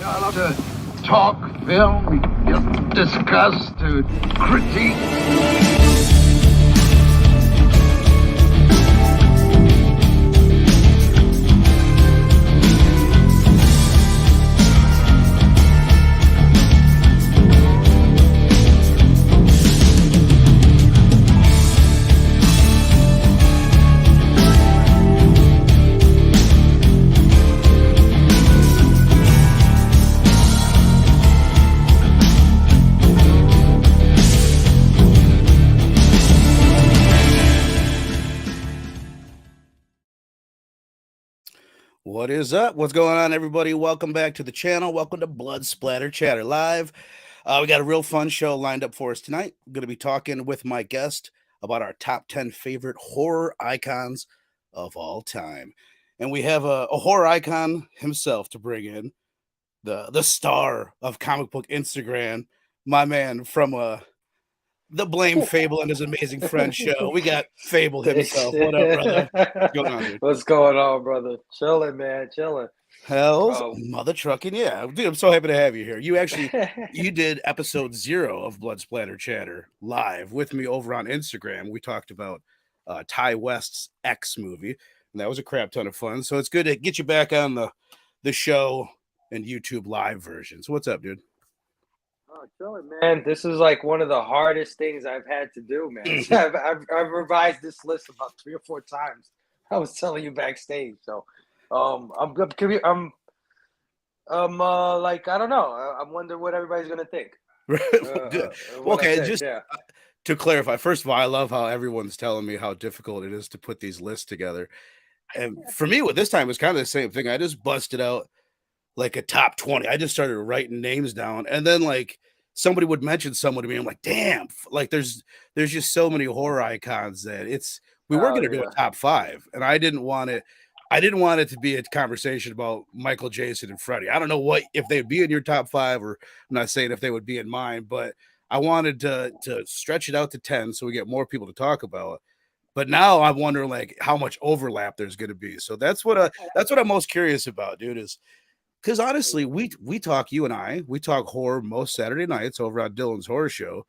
I love to talk film, discuss, to critique. What is up? What's going on, everybody? Welcome back to the channel. Welcome to Blood Splatter Chatter Live. We got a real fun show lined up for us tonight. I'm going to be talking with my guest about our top 10 favorite horror icons of all time. And we have a horror icon himself to bring in, the star of comic book Instagram, my man from the Blame Fable and his amazing friend show. We got Fable himself. What up, brother? What's going on, dude? What's going on, brother? Chilling, man. Chilling. Hell's mother trucking. Yeah, dude, I'm so happy to have you here. You did episode 0 of Blood Splatter Chatter live with me over on Instagram. We talked about Ty West's X movie, and that was a crap ton of fun. So it's good to get you back on the show and YouTube live version. So what's up, dude? Oh, chilling, man. This is like one of the hardest things I've had to do, man. I've revised this list about 3 or 4 times. I was telling you backstage. So, I'm good. Like, I don't know. I'm wondering what everybody's gonna think. Good. Okay, to clarify, first of all, I love how everyone's telling me how difficult it is to put these lists together. And for me, with this time, it's kind of the same thing. I just busted out like a top 20. I just started writing names down, and then like somebody would mention someone to me. I'm like, damn, like there's just so many horror icons that we were going to do a top 5, and I didn't want it to be a conversation about Michael, Jason, and Freddy. I don't know if they'd be in your top 5, or I'm not saying if they would be in mine, but I wanted to stretch it out to 10 so we get more people to talk about. But now I'm wondering like how much overlap there's going to be. So that's what I'm most curious about, dude, is because honestly, we talk, you and I, we talk horror most Saturday nights over on Dylan's Horror Show,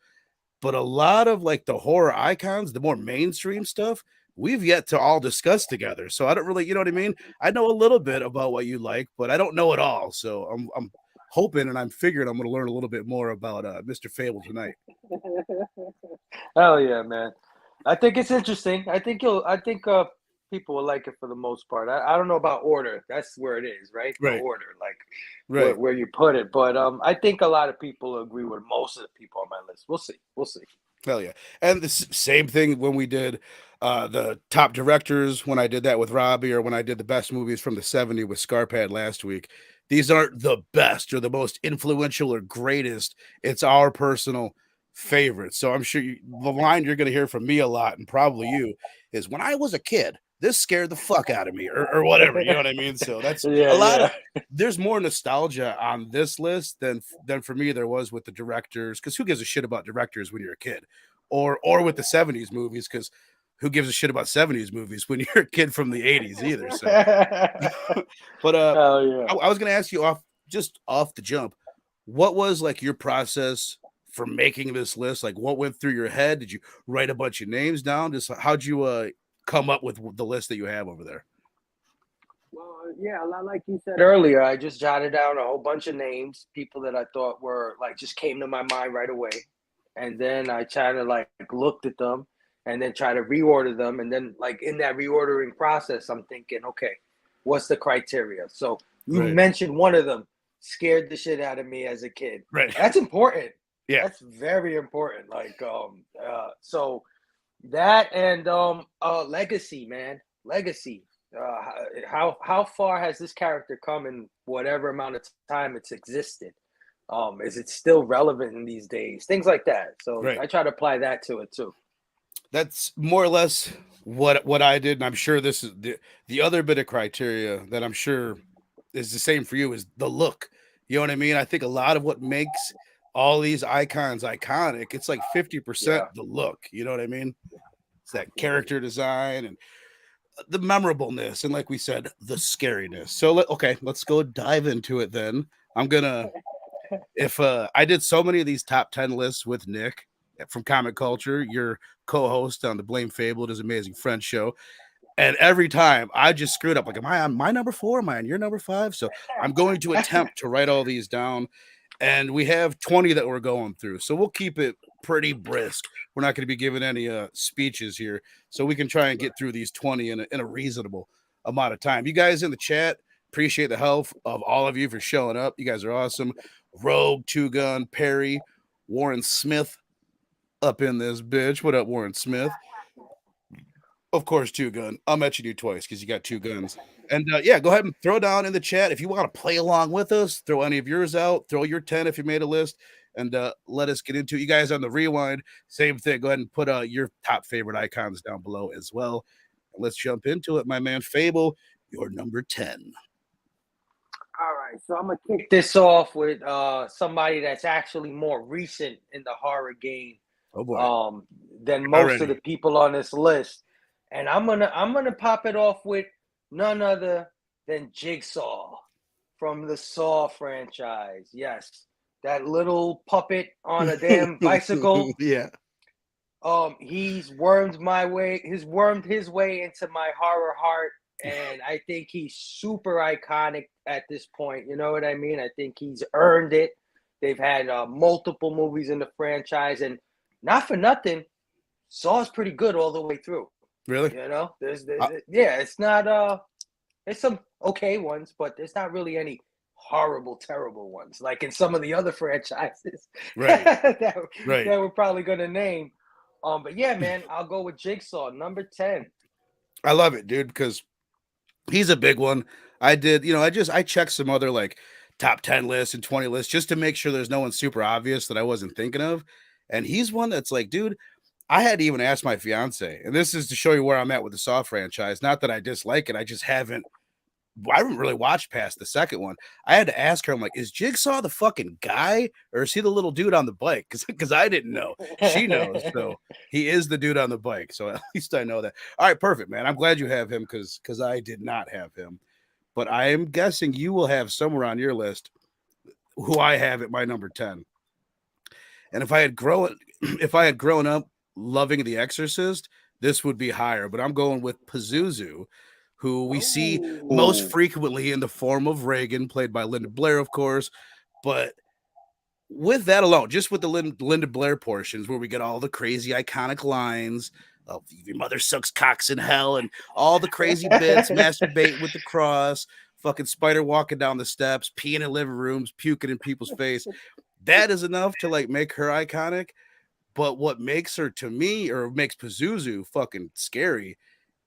but a lot of like the horror icons, the more mainstream stuff, we've yet to all discuss together. So I don't really, you know what I mean? I know a little bit about what you like, but I don't know it all. So I'm hoping and I'm figuring I'm going to learn a little bit more about Mr. Fable tonight. Hell yeah, man. I think it's interesting. I think people will like it for the most part. I don't know about order. That's where it is, right? Right. The order, like where you put it. But I think a lot of people agree with most of the people on my list. We'll see. Hell yeah. And the same thing when we did the top directors, when I did that with Robbie, or when I did the best movies from the 70s with Scarpad last week. These aren't the best or the most influential or greatest. It's our personal favorite. So I'm sure the line you're going to hear from me a lot, and probably you, is when I was a kid, this scared the fuck out of me, or whatever, you know what I mean? So that's there's more nostalgia on this list than for me there was with the directors, because who gives a shit about directors when you're a kid, or with the 70s movies, because who gives a shit about 70s movies when you're a kid from the 80s either. So but I was gonna ask you off the jump, what was like your process for making this list? Like, what went through your head? Did you write a bunch of names down? Just how'd you come up with the list that you have over there? Well, yeah, like you said earlier, I just jotted down a whole bunch of names, people that I thought were like just came to my mind right away, and then I tried to like looked at them, and then try to reorder them, and then like in that reordering process, I'm thinking, okay, what's the criteria? So you mentioned one of them, scared the shit out of me as a kid. Right, that's important. Yeah, that's very important. Like so. That and legacy, man. Legacy. How far has this character come in whatever amount of time it's existed? Is it still relevant in these days? Things like that. So I try to apply that to it too. That's more or less what I did, and I'm sure this is the other bit of criteria that I'm sure is the same for you is the look. You know what I mean? I think a lot of what makes all these icons iconic, it's like 50% the look. You know what I mean? It's that character design and the memorableness, and like we said, the scariness. So let's go dive into it then. I'm gonna if I did so many of these top 10 lists with Nick from Comic Culture, your co-host on the Blame Fable, his amazing friend show. And every time I just screwed up. Like, am I on my number 4? Am I on your number 5? So I'm going to attempt to write all these down. And we have 20 that we're going through. So we'll keep it pretty brisk. We're not going to be giving any speeches here. So we can try and get through these 20 in a reasonable amount of time. You guys in the chat, appreciate the help of all of you for showing up. You guys are awesome. Rogue, Two Gun, Perry, Warren Smith up in this bitch. What up, Warren Smith? Of course, Two Gun. I'll mention you twice because you got 2 guns. And yeah, go ahead and throw down in the chat if you want to play along with us. Throw any of yours out. Throw your 10 if you made a list, and let us get into it. You guys on the rewind, same thing. Go ahead and put your top favorite icons down below as well. Let's jump into it, my man. Phable, your number 10. All right, so I'm gonna kick this off with somebody that's actually more recent in the horror game than most of the people on this list. And I'm gonna pop it off with none other than Jigsaw from the Saw franchise. Yes, that little puppet on a damn bicycle. Yeah. He's wormed his way into my horror heart, and I think he's super iconic at this point. You know what I mean? I think he's earned it. They've had multiple movies in the franchise, and not for nothing, Saw's pretty good all the way through. Really? You know, yeah, it's not there's some okay ones, but there's not really any horrible, terrible ones like in some of the other franchises that we're probably gonna name. But yeah, man, I'll go with Jigsaw, number 10. I love it, dude, because he's a big one. I did, I checked some other like top 10 lists and 20 lists just to make sure there's no one super obvious that I wasn't thinking of. And he's one that's like, dude, I had to even ask my fiance, and this is to show you where I'm at with the Saw franchise. Not that I dislike it. I haven't really watched past the second one. I had to ask her, I'm like, is Jigsaw the fucking guy or is he the little dude on the bike? Because I didn't know. She knows. So he is the dude on the bike. So at least I know that. All right, perfect, man. I'm glad you have him because I did not have him. But I am guessing you will have somewhere on your list who I have at my number 10. And if I had grown up loving The Exorcist, this would be higher. But I'm going with Pazuzu, who we see most frequently in the form of Reagan, played by Linda Blair, of course. But with that alone, just with the Linda Blair portions where we get all the crazy iconic lines of your mother sucks cocks in hell and all the crazy bits, masturbate with the cross, fucking spider walking down the steps, peeing in living rooms, puking in people's face. That is enough to like make her iconic. But what makes her, to me, or makes Pazuzu fucking scary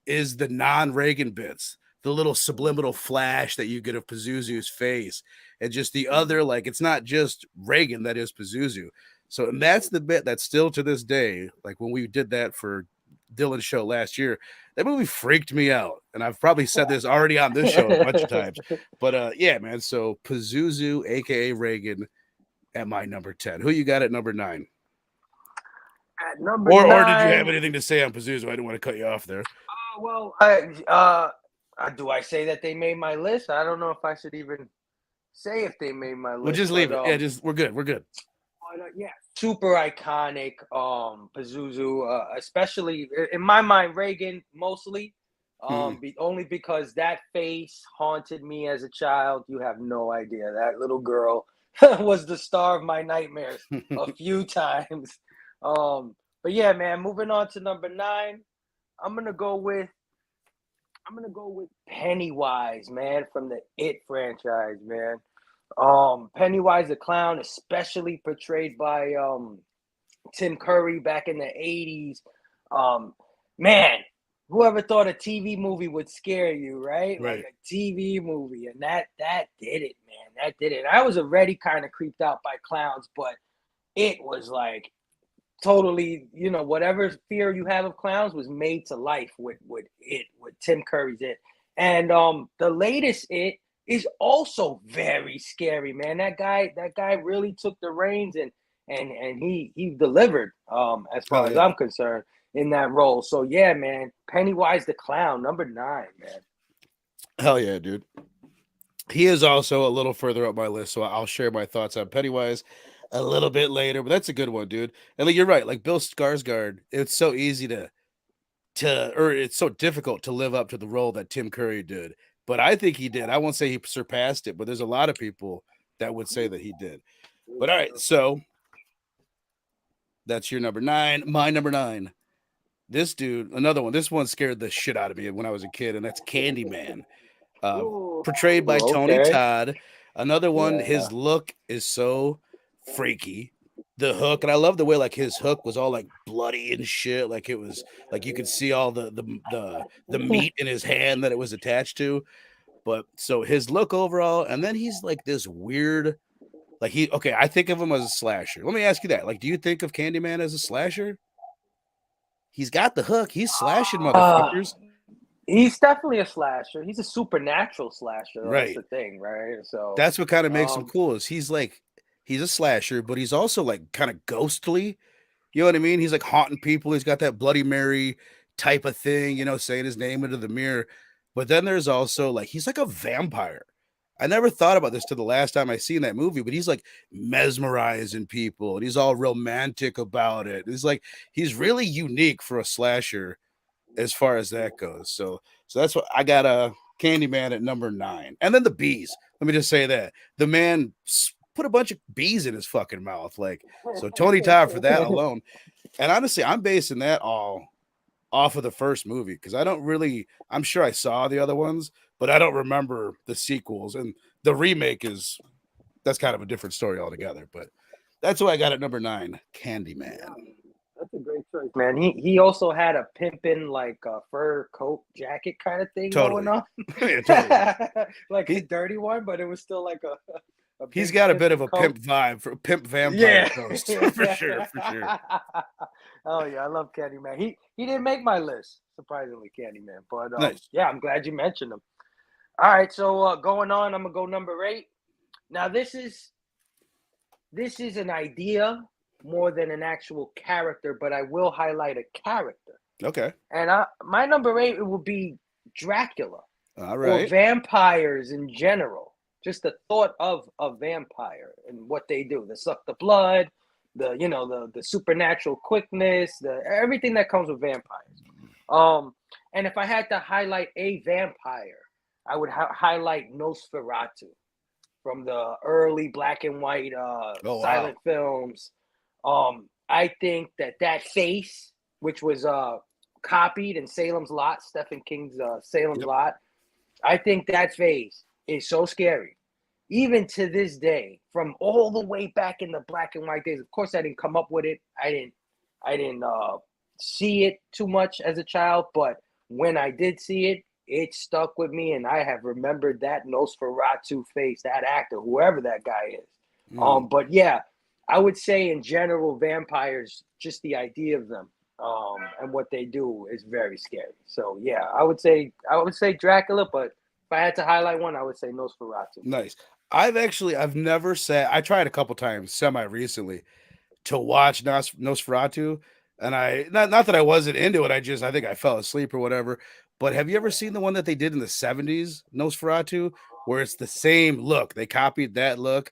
is the non-Reagan bits, the little subliminal flash that you get of Pazuzu's face, and just the other, like, it's not just Reagan that is Pazuzu. So, and that's the bit that still to this day, like when we did that for Dylan's show last year, that movie freaked me out. And I've probably said this already on this show a bunch of times. But yeah, man, so Pazuzu, aka Reagan, at my number 10. Who you got at number 9? At number 9. Or did you have anything to say on Pazuzu? I didn't want to cut you off there. Well, do I say that they made my list? I don't know if I should even say if they made my list. We'll just leave it. Yeah, we're good. Yeah, super iconic. Pazuzu, especially in my mind, Reagan mostly. Only because that face haunted me as a child. You have no idea. That little girl was the star of my nightmares a few times. But yeah, man, moving on to number 9, I'm gonna go with Pennywise, man, from the It franchise, man. Pennywise the clown, especially portrayed by Tim Curry back in the 80s. Man, whoever thought a TV movie would scare you, right? Right. Like a TV movie, and that did it, man. That did it. I was already kind of creeped out by clowns, but it was like totally, whatever fear you have of clowns was made to life with Tim Curry's It. And the latest It is also very scary, man. That guy really took the reins and he delivered as far as I'm concerned in that role. So yeah, man, Pennywise the clown, number 9, man. Hell yeah, dude. He is also a little further up my list, so I'll share my thoughts on Pennywise a little bit later. But that's a good one, dude. And like, you're right, like Bill Skarsgård, it's so easy or it's so difficult to live up to the role that Tim Curry did. But I think he did. I won't say he surpassed it, but there's a lot of people that would say that he did. But all right, so that's your number 9. My number 9. This dude, another one. This one scared the shit out of me when I was a kid, and that's Candyman. Uh, Portrayed by Tony Okay. Todd. Another one, Yeah. his look is so freaky. The hook, and I love the way like his hook was all like bloody and shit. Like it was like you could see all the meat in his hand that it was attached to. But so his look overall, and then he's like this weird, like I think of him as a slasher. Let me ask you that. Like, do you think of Candyman as a slasher? He's got the hook. He's slashing motherfuckers. He's definitely a slasher. He's a supernatural slasher. That's Right. the thing, right? So That's what kind of makes him cool is he's a slasher, but he's also like kind of ghostly. You know what I mean? He's like haunting people. He's got that Bloody Mary type of thing, saying his name into the mirror. But then there's also like he's like a vampire. I never thought about this till the last time I seen that movie, but he's like mesmerizing people and he's all romantic about it. It's like he's really unique for a slasher as far as that goes. So that's what I got a Candyman at number 9. And then the bees. Let me just say that. The man put a bunch of bees in his fucking mouth. Like, so Tony Todd for that alone. And honestly, I'm basing that all off of the first movie because I'm sure I saw the other ones, but I don't remember the sequels. And the remake that's kind of a different story altogether. But that's what I got at number 9, Candyman. That's a great choice, man. He also had a pimpin' like a fur coat jacket kind of thing Totally. going on. Yeah, totally. Like a dirty one, but it was still like a He's got a bit of a coat. pimp vibe for a pimp vampire ghost. For sure. Oh yeah, I love Candyman. He didn't make my list, surprisingly, Candyman. But Nice. yeah, I'm glad you mentioned him. All right, so going on, I'm gonna go number 8. Now this is an idea more than an actual character, but I will highlight a character. Okay. And my number 8 it will be Dracula. All right. Or vampires in general. Just the thought of a vampire and what they do. They suck the blood, the supernatural quickness, everything that comes with vampires. And if I had to highlight a vampire, I would highlight Nosferatu from the early black and white silent films. I think that face, which was copied in Salem's Lot, Stephen King's Salem's Lot, I think that face is so scary. Even to this day, from all the way back in the black and white days. Of course, I didn't come up with it. I didn't see it too much as a child, but when I did see it, it stuck with me, and I have remembered that Nosferatu face, that actor, whoever that guy is. But yeah, I would say in general, vampires, just the idea of them and what they do is very scary. So yeah, I would say Dracula, but if I had to highlight one, I would say Nosferatu. Nice. I've never sat. I tried a couple times semi recently to watch Nosferatu, and I not that I wasn't into it. I think I fell asleep or whatever. But have you ever seen the one that they did in the 70s, Nosferatu, where it's the same look? They copied that look.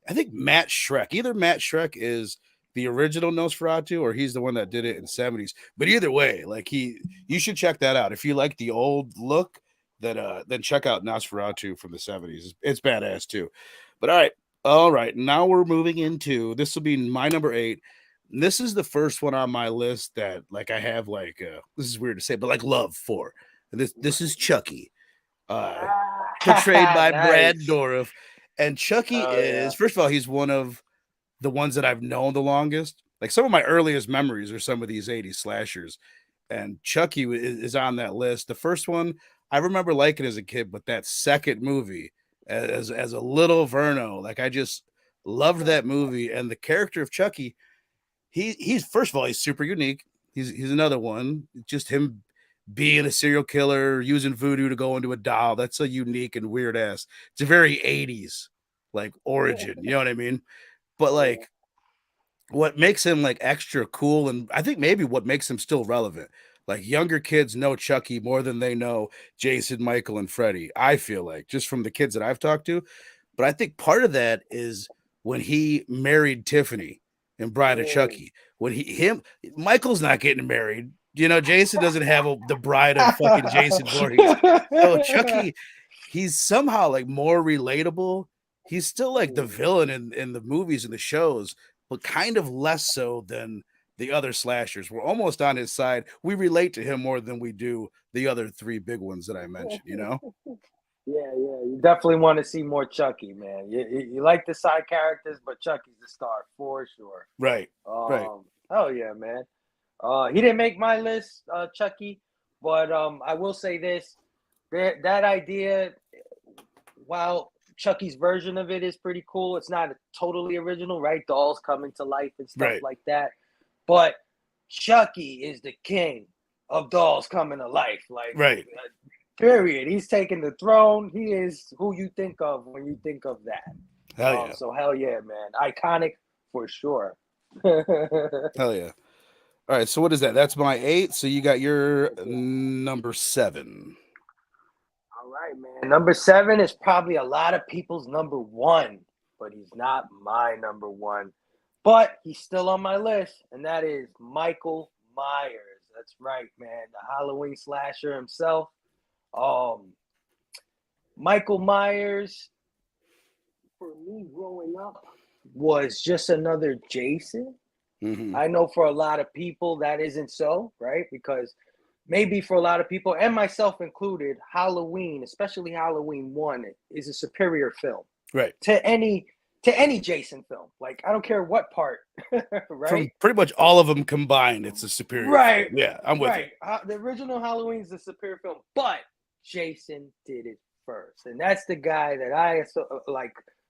I think Matt Schreck. Either Matt Schreck is the original Nosferatu or he's the one that did it in the 70s. But either way, like you should check that out. If you like the old look, then check out Nosferatu from the 70s. It's badass too. But all right. Now we're moving into this will be my number 8. This is the first one on my list that like I have like this is weird to say, but like love for. This is Chucky. Portrayed by Nice. Brad Dourif. And Chucky is first of all, he's one of the ones that I've known the longest. Like some of my earliest memories are some of these 80s slashers. And Chucky is on that list. The first one I remember liking as a kid, but that second movie as a little Verno, like I just loved that movie. And the character of Chucky, he's first of all, he's super unique. He's another one. Just him being a serial killer, using voodoo to go into a doll. That's a unique and weird ass. It's a very 80s like origin. You know what I mean? But like what makes him like extra cool, and I think maybe what makes him still relevant. Like younger kids know Chucky more than they know Jason, Michael, and Freddy. I feel like just from the kids that I've talked to. But I think part of that is when he married Tiffany in Bride of Chucky. When Michael's not getting married. Jason doesn't have the bride of fucking Jason Voorhees. So Chucky, he's somehow like more relatable. He's still like the villain in the movies and the shows, but kind of less so than the other slashers. We're almost on his side. We relate to him more than we do the other three big ones that I mentioned, Yeah, you definitely want to see more Chucky, man. You like the side characters, but Chucky's the star for sure. Right. Hell yeah, man. He didn't make my list, Chucky, but I will say this: that idea, while Chucky's version of it is pretty cool, it's not totally original, right? Dolls coming to life and stuff like that. But Chucky is the king of dolls coming to life, like period. He's taking the throne. He is who you think of when you think of that. Hell yeah. So hell yeah, man. Iconic for sure. Hell yeah. All right, so what is that? That's my 8. So you got your number 7. All right, man. Number 7 is probably a lot of people's number 1, but he's not my number 1. But he's still on my list, and that is Michael Myers. That's right, man. The Halloween slasher himself. Michael Myers, for me growing up, was just another Jason. Mm-hmm. I know for a lot of people that isn't so, right? Because maybe for a lot of people, and myself included, Halloween, especially Halloween 1, is a superior film. Right. To any Jason film. Like, I don't care what part, right? From pretty much all of them combined, it's a superior film. Yeah, I'm with you. The original Halloween is the superior film, but Jason did it first. And that's the guy that I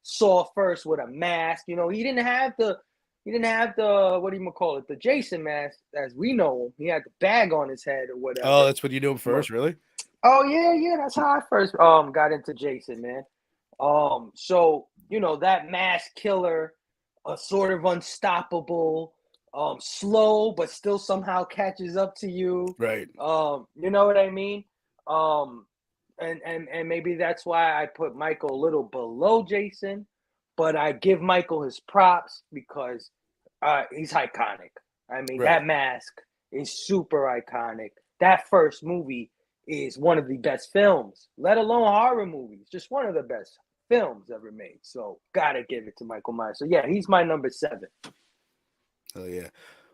saw first with a mask. He didn't have the what do you call it? The Jason mask as we know him. He had the bag on his head or whatever. Oh, that's what you do first, really? Oh yeah, that's how I first got into Jason, man. So that mask killer, sort of unstoppable, slow but still somehow catches up to you. Right. You know what I mean? And maybe that's why I put Michael a little below Jason, but I give Michael his props because he's iconic. I mean, that mask is super iconic. That first movie is one of the best films, let alone horror movies. Just one of the best films ever made. So gotta give it to Michael Myers. So yeah, he's my number 7. Oh yeah.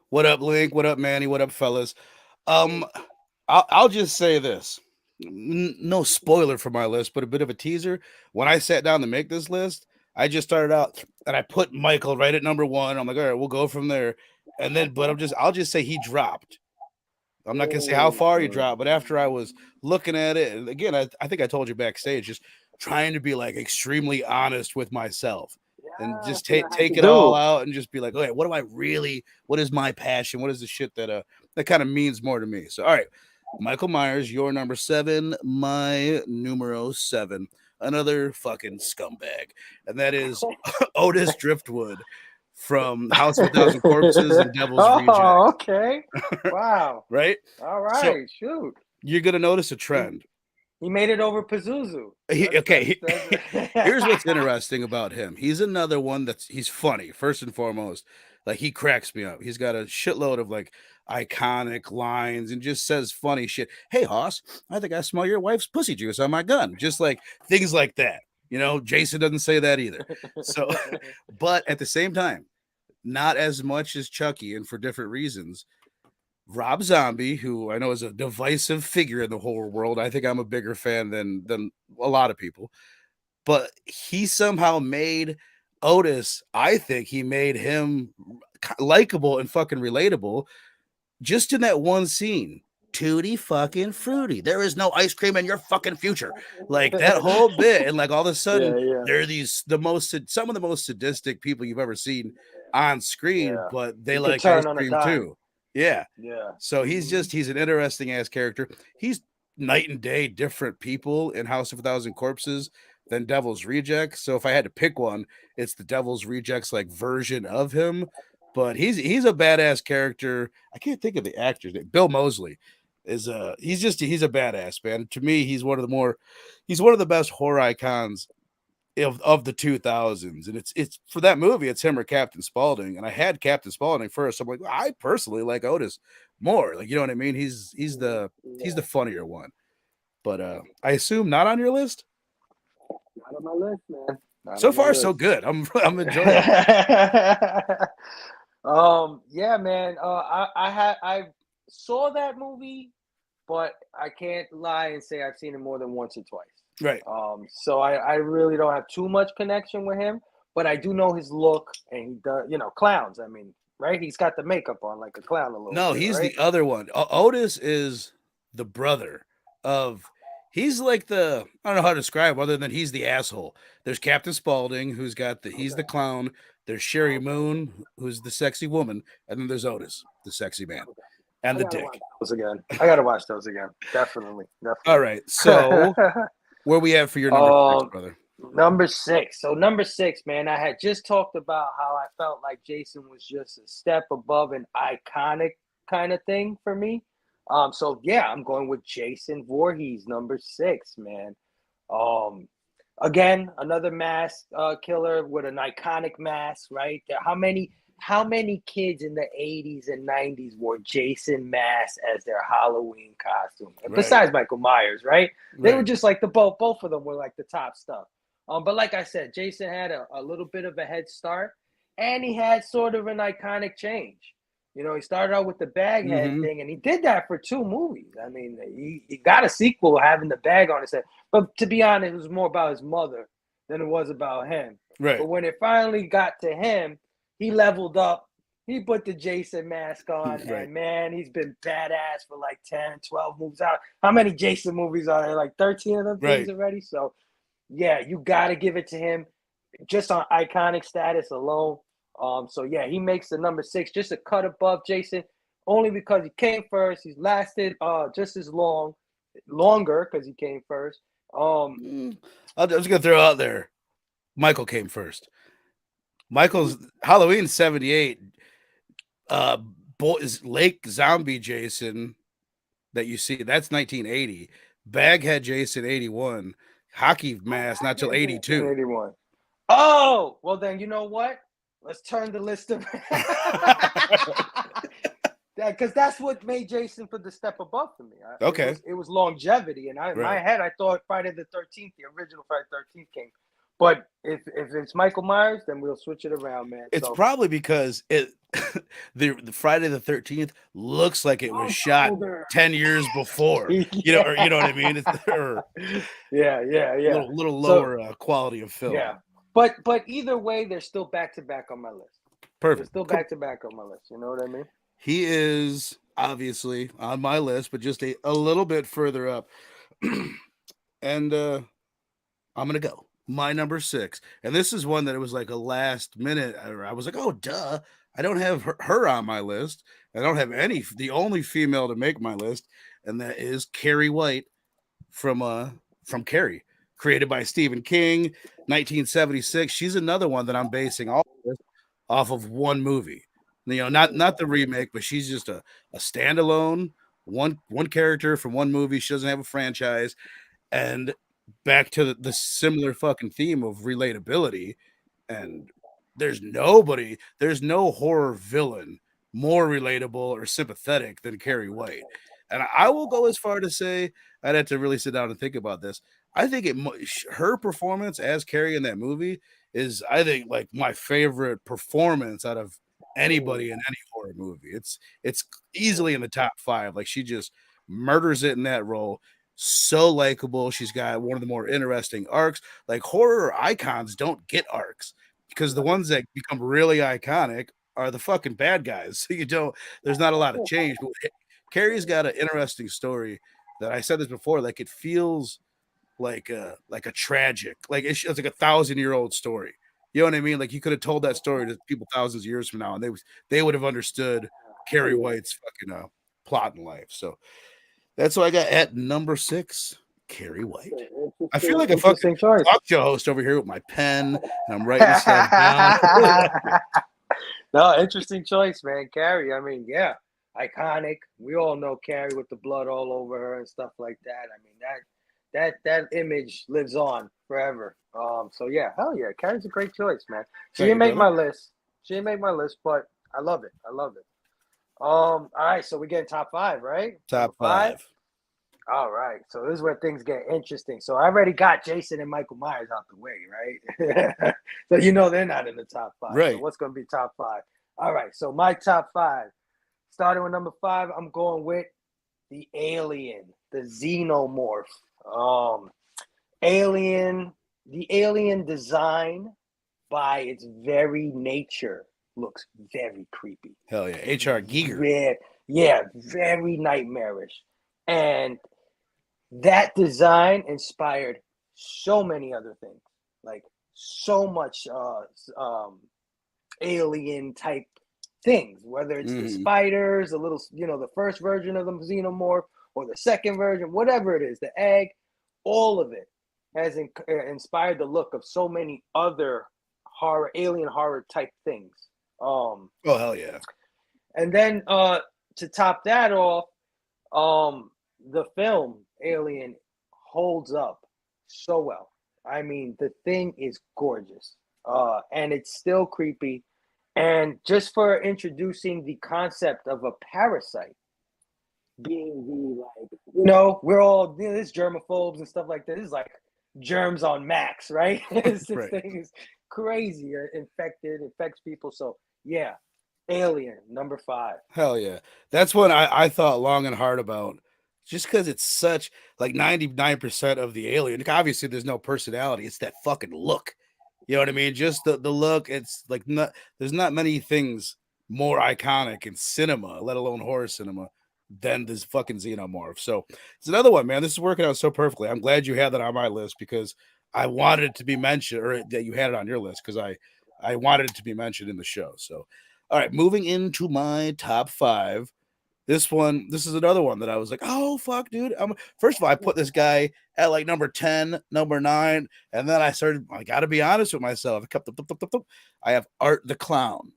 What up, Link? What up, Manny? What up, fellas? I'll just say this. No spoiler for my list, but a bit of a teaser. When I sat down to make this list, I just started out and I put Michael right at number 1. I'm like, all right, we'll go from there. And then, but I'll just say he dropped. I'm not gonna say how far he dropped, but after I was looking at it, and again, I think I told you backstage, just trying to be like extremely honest with myself and just take it all out and just be like, okay, what is my passion? What is the shit that kind of means more to me? So, all right, Michael Myers, your number 7, my numero 7, another fucking scumbag, and that is Otis Driftwood from House of a Thousand Corpses and Devil's Rejects. Oh, okay. Wow. Right? All right. So, shoot. You're going to notice a trend. He made it over Pazuzu. Here's what's interesting about him. He's another one he's funny, first and foremost. Like, he cracks me up. He's got a shitload of, like, iconic lines and just says funny shit. Hey, Hoss, I think I smell your wife's pussy juice on my gun. Just, like, things like that. Jason doesn't say that either. So, but at the same time, not as much as Chucky, and for different reasons. Rob Zombie, who I know is a divisive figure in the horror world. I think I'm a bigger fan than a lot of people. But he somehow made Otis, I think he made him likable and fucking relatable just in that one scene. Tutti fucking fruity. There is no ice cream in your fucking future. Like that whole bit. And like all of a sudden, they're some of the most sadistic people you've ever seen on screen, but they like ice cream too. Yeah. So he's an interesting ass character. He's night and day different people in House of a Thousand Corpses than Devil's Rejects. So if I had to pick one, it's the Devil's Rejects like version of him. But he's a badass character. I can't think of the actor's name. Bill Moseley. is he's a badass, man. To me, he's one of the best horror icons of the 2000s, and it's for that movie, it's him or Captain Spaulding, and I had Captain Spaulding first. I'm like, I personally like Otis more, like, you know what I mean? He's the funnier one, but I assume not on your list. Not on my list, man. Not So on my far, so list. good. I'm enjoying it. Yeah, man. I saw that movie, but I can't lie and say I've seen it more than once or twice. Right. So I really don't have too much connection with him, but I do know his look, and he does, clowns. I mean, right? He's got the makeup on like a clown a little No, bit, he's right? the other one. Otis is the brother of. He's like I don't know how to describe other than he's the asshole. There's Captain Spaulding, who's got he's the clown. There's Sherry Moon, who's the sexy woman, and then there's Otis, the sexy man, and the dick. I gotta watch those again. Definitely. All right, so where we at for your number 6, brother? Number 6. So number 6, man, I had just talked about how I felt like Jason was just a step above an iconic kind of thing for me. So yeah, I'm going with Jason Voorhees, number 6, man. Again, another mask killer with an iconic mask, right? How many kids in the 80s and 90s wore Jason masks as their Halloween costume? Right. Besides Michael Myers, right? They were just like both of them were like the top stuff. But like I said, Jason had a little bit of a head start, and he had sort of an iconic change. He started out with the bag head thing, and he did that for 2 movies. I mean, he got a sequel having the bag on his head. But to be honest, it was more about his mother than it was about him. Right. But when it finally got to him, he leveled up. He put the Jason mask on, and man, he's been badass for like 10, 12 movies out. How many Jason movies are there? Like 13 of them things already? So, yeah, you got to give it to him just on iconic status alone. So yeah, he makes the number 6, just a cut above Jason, only because he came first. He's lasted just as longer because he came first. I was gonna throw out there, Michael came first. Michael's Halloween 78. Lake Zombie Jason that you see, that's 1980. Baghead Jason 81. Hockey mask not till 82. 81. Oh, well then you know what? Let's turn the list of because that's what made Jason for the step above for me. Okay. It was longevity, and in my head I thought Friday the 13th, the original Friday the 13th came. But if it's Michael Myers, then we'll switch it around, man. It's probably because the Friday the 13th looks like it was shot 10 years before. You know what I mean? It's yeah. Little lower quality of film. Yeah. But either way, they're still back to back on my list. Perfect. They're still back to back on my list. You know what I mean? He is obviously on my list, but just a little bit further up. And I'm gonna go my number 6, and this is one that it was like a last minute. I was like, oh duh, I don't have her on my list. I don't have the only female to make my list, and that is Carrie White from Carrie, created by Stephen King, 1976. She's another one that I'm basing all of this off of one movie. Not the remake, but she's just a standalone one character from one movie. She doesn't have a franchise. And back to the similar fucking theme of relatability. And there's no horror villain more relatable or sympathetic than Carrie White. And I will go as far to say, I'd have to really sit down and think about this. I think her performance as Carrie in that movie is, I think, like my favorite performance out of anybody in any horror movie. It's easily in the top 5. Like, she just murders it in that role. So likable. She's got one of the more interesting arcs. Like, horror icons don't get arcs, because the ones that become really iconic are the fucking bad guys. So there's not a lot of change. But Carrie's got an interesting story that, I said this before, like, it feels like a tragic, like it's like 1,000-year-old story. You know what I mean? Like, you could have told that story to people thousands of years from now, and they would have understood Carrie White's fucking plot in life. So that's what I got at number 6, Carrie White. I feel like a fucking talk show host over here with my pen, and I'm writing stuff down. No, interesting choice, man. Carrie. I mean, yeah. iconic. We all know Carrie with the blood all over her and stuff like that. I mean, that image lives on forever. So yeah, hell yeah, Carrie's a great choice, man. She didn't make my list. But I love it. All right, so we get top 5, right? Top 5. All right, so this is where things get interesting. So I already got Jason and Michael Myers out the way, right? So they're not in the top 5. Right. So what's going to be top 5? All right, so my top 5. Starting with number 5, I'm going with the alien, the xenomorph. The alien design by its very nature looks very creepy. Hell yeah. H.R. Giger. Yeah, very nightmarish. And that design inspired so many other things, like so much alien type things, whether it's the spiders, the little, the first version of the xenomorph or the second version, whatever it is, the egg, all of it has inspired the look of so many other alien horror type things. Oh, hell yeah. And then to top that off, the film Alien holds up so well. I mean, the thing is gorgeous, and it's still creepy. And just for introducing the concept of a parasite being we're all this germaphobes and stuff like that. This is like germs on max, right? This thing is crazy. It infects people. So yeah, Alien, number 5. Hell yeah. That's what I thought long and hard about. Just because it's such, like 99% of the alien, obviously there's no personality. It's that fucking look. You know what I mean? Just the look. It's like there's not many things more iconic in cinema, let alone horror cinema, than this fucking xenomorph. So it's another one, man. This is working out so perfectly. I'm glad you had that on my list because I wanted it to be mentioned, or that you had it on your list because I wanted it to be mentioned in the show. So, all right, moving into my top 5. This is another one that I was like, oh, fuck, dude. First of all, I put this guy at like number 10, number 9. And then I got to be honest with myself. I have Art the Clown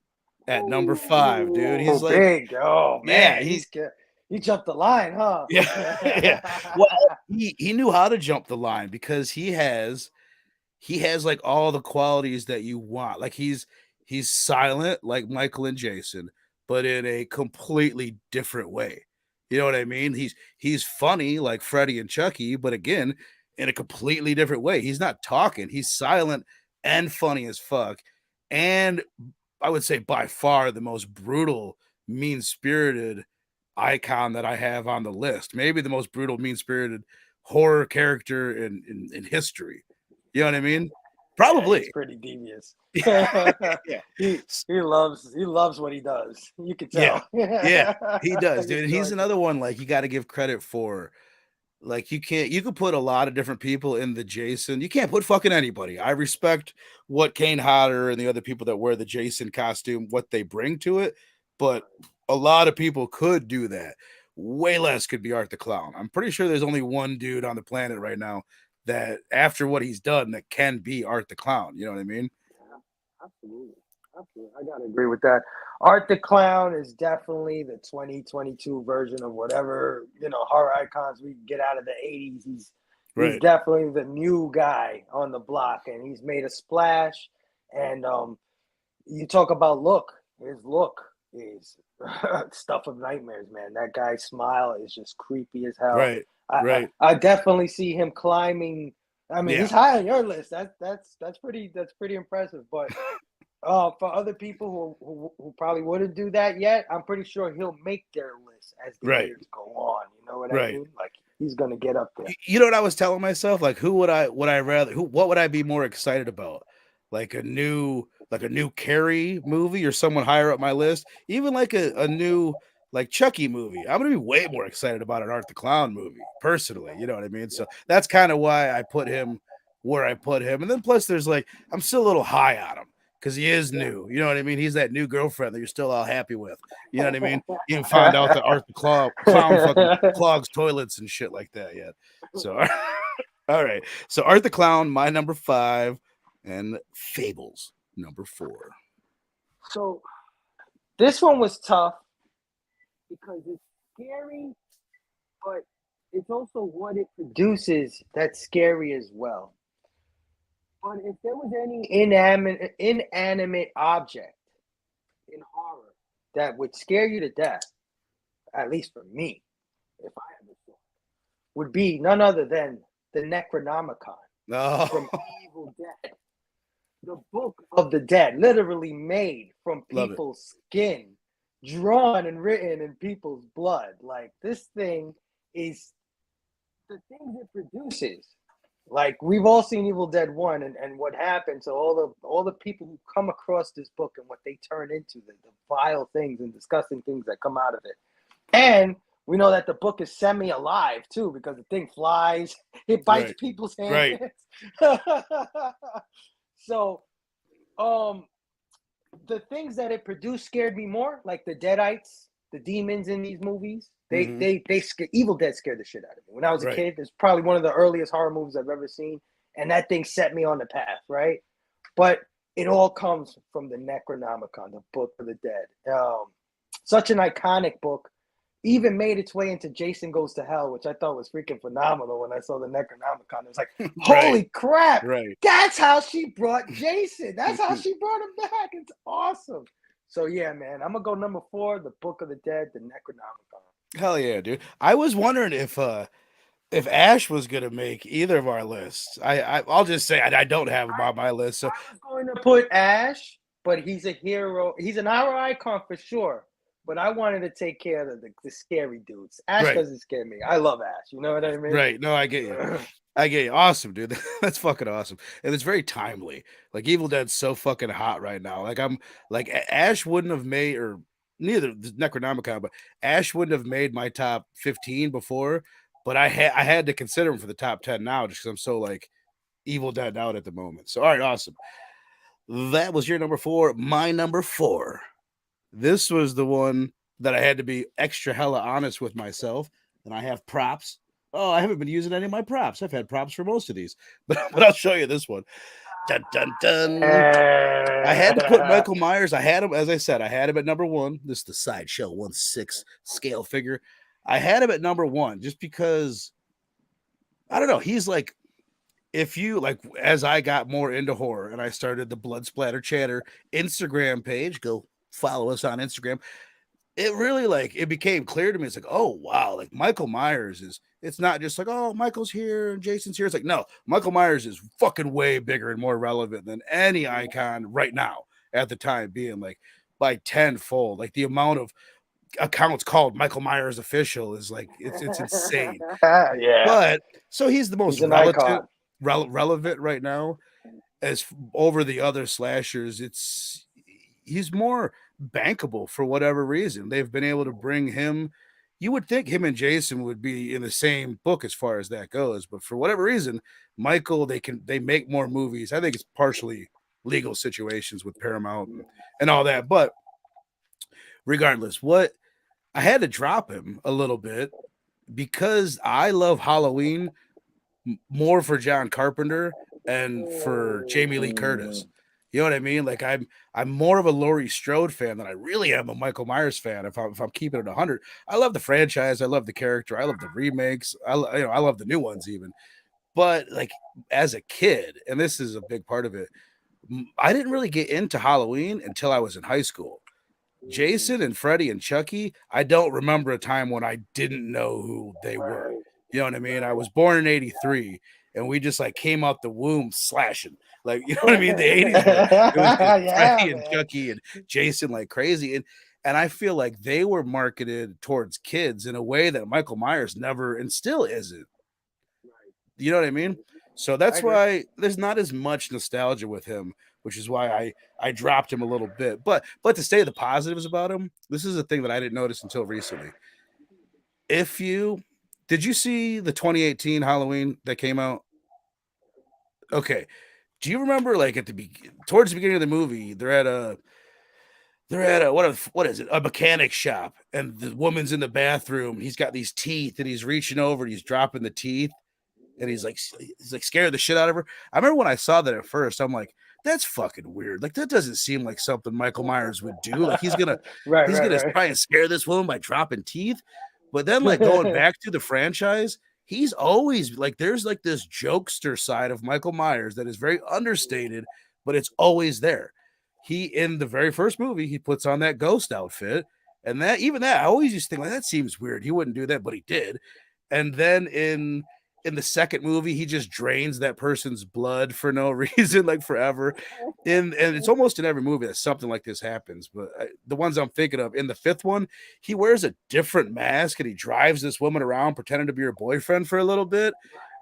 at number 5, dude. He's like, big. Oh, man. Yeah, he jumped the line, huh? Yeah. Yeah. Well, he knew how to jump the line because he has like all the qualities that you want. Like he's silent like Michael and Jason, but in a completely different way. You know what I mean? He's funny like Freddy and Chucky, but again, in a completely different way. He's not talking. He's silent and funny as fuck. And I would say by far the most brutal, mean-spirited icon that I have on the list. Maybe the most brutal, mean-spirited horror character in history. You know what I mean? Probably. Yeah, he's pretty devious. Yeah. He loves what he does. You can tell. Yeah, he does, dude. And he's another one like you got to give credit for. Like you could put a lot of different people in the Jason. You can't put fucking anybody. I respect what Kane Hodder and the other people that wear the Jason costume, what they bring to it, but a lot of people could do that. Way less could be Art the Clown. I'm pretty sure there's only one dude on the planet right now that after what he's done that can be Art the Clown. You know what I mean? Absolutely. I gotta agree with that. Art the Clown is definitely the 2022 version of whatever horror icons we get out of the 80s. He's definitely the new guy on the block, and he's made a splash. And you talk about look. His look is stuff of nightmares, man. That guy's smile is just creepy as hell. Right. I definitely see him climbing. I mean, he's high on your list. That's pretty impressive. But for other people who probably wouldn't do that yet, I'm pretty sure he'll make their list as the years go on. You know what I mean? Like he's gonna get up there. You know what I was telling myself? Like, what would I be more excited about? Like a new Carrie movie or someone higher up my list, even like a new like Chucky movie. I'm gonna be way more excited about an Art the Clown movie, personally. You know what I mean? So that's kind of why I put him where I put him. And then plus there's like I'm still a little high on him because he is new. You know what I mean? He's that new girlfriend that you're still all happy with. You know what I mean? You didn't find out that Art the Clown fucking clogs toilets and shit like that yet. So all right. So Art the Clown, my number 5, and Fables, number 4. So this one was tough because it's scary, but it's also what it produces that's scary as well. But if there was any inanimate object in horror that would scare you to death, at least for me, if I ever saw it, would be none other than the Necronomicon from Evil Dead. The Book of the Dead, literally made from people's skin, drawn and written in people's blood. Like, this thing is the things it produces. Like, we've all seen Evil Dead 1 and what happened to all the people who come across this book and what they turn into, the vile things and disgusting things that come out of it. And we know that the book is semi-alive too, because the thing flies, it bites people's hands. Right. So, the things that it produced scared me more, like the Deadites, the demons in these movies. They Evil Dead scared the shit out of me. When I was a kid, it's probably one of the earliest horror movies I've ever seen, and that thing set me on the path, right? But it all comes from the Necronomicon, the Book of the Dead. Such an iconic book. Even made its way into Jason Goes to Hell, which I thought was freaking phenomenal when I saw the Necronomicon. It was like, holy crap! That's how she brought Jason. That's how she brought him back. It's awesome. So yeah, man, I'm gonna go number 4, the Book of the Dead, the Necronomicon. Hell yeah, dude! I was wondering if Ash was gonna make either of our lists. I'll just say I don't have him on my list. So I was going to put Ash, but he's a hero. He's an our icon for sure. But I wanted to take care of the scary dudes. Ash doesn't scare me. I love Ash. You know what I mean? Right. No, I get you. I get you. Awesome, dude. That's fucking awesome. And it's very timely. Like, Evil Dead's so fucking hot right now. Like, I'm like, Ash wouldn't have made, or neither the Necronomicon, but Ash wouldn't have made my top 15 before. But I had to consider him for the top 10 now, just because I'm so like Evil Dead out at the moment. So all right, awesome. That was your number 4. My number 4. This was the one that I had to be extra hella honest with myself, and I have props. Oh, I haven't been using any of my props. I've had props for most of these, but I'll show you this one. Dun, dun, dun. I had to put Michael Myers. I had him, as I said, I had him at number 1. This is the Sideshow 1/6 scale figure. I had him at number 1 just because, I don't know, he's like, if you like, as I got more into horror and I started the Blood Splatter Chatter Instagram page, go follow us on Instagram. It really, like, it became clear to me. It's like, oh wow, like Michael Myers is, it's not just like, oh, Michael's here and Jason's here. It's like, no, Michael Myers is fucking way bigger and more relevant than any icon right now at the time, being like by tenfold. Like, the amount of accounts called Michael Myers official is like, it's insane. Yeah. But so he's the most relevant right now as over the other slashers. He's more bankable for whatever reason. They've been able to bring him. You would think him and Jason would be in the same book as far as that goes, but for whatever reason, Michael, they make more movies. I think it's partially legal situations with Paramount and all that. But regardless, what I had to drop him a little bit because I love Halloween more for John Carpenter and for Jamie Lee Curtis. You know what I mean? Like, I'm more of a Laurie Strode fan than I really am a Michael Myers fan. If I'm keeping it 100, I love the franchise, I love the character, I love the remakes, I love the new ones even. But like, as a kid, and this is a big part of it, I didn't really get into Halloween until I was in high school. Jason and Freddy and Chucky, I don't remember a time when I didn't know who they were. You know what I mean? I was born in 83, and we just like came out the womb slashing. Like, you know what I mean? The 80s, it was Freddy and Chucky and Jason like crazy. And I feel like they were marketed towards kids in a way that Michael Myers never and still isn't. You know what I mean? So that's why there's not as much nostalgia with him, which is why I dropped him a little bit. But to say the positives about him, this is a thing that I didn't notice until recently. Did you see the 2018 Halloween that came out? Okay. Do you remember, like, towards the beginning of the movie, they're at a what is it? A mechanic shop, and the woman's in the bathroom. He's got these teeth, and he's reaching over, and he's dropping the teeth, and he's like scared the shit out of her. I remember when I saw that at first, I'm like, that's fucking weird. Like that doesn't seem like something Michael Myers would do. Like he's gonna right. try and scare this woman by dropping teeth. But then like going back to the franchise, he's always like there's like this jokester side of Michael Myers that is very understated, but it's always there. He in the very first movie, he puts on that ghost outfit, and that I always used to think like that seems weird. He wouldn't do that, but he did. And then in the second movie, he just drains that person's blood for no reason, like forever. And it's almost in every movie that something like this happens. But the ones I'm thinking of, in the fifth one, he wears a different mask and he drives this woman around pretending to be her boyfriend for a little bit.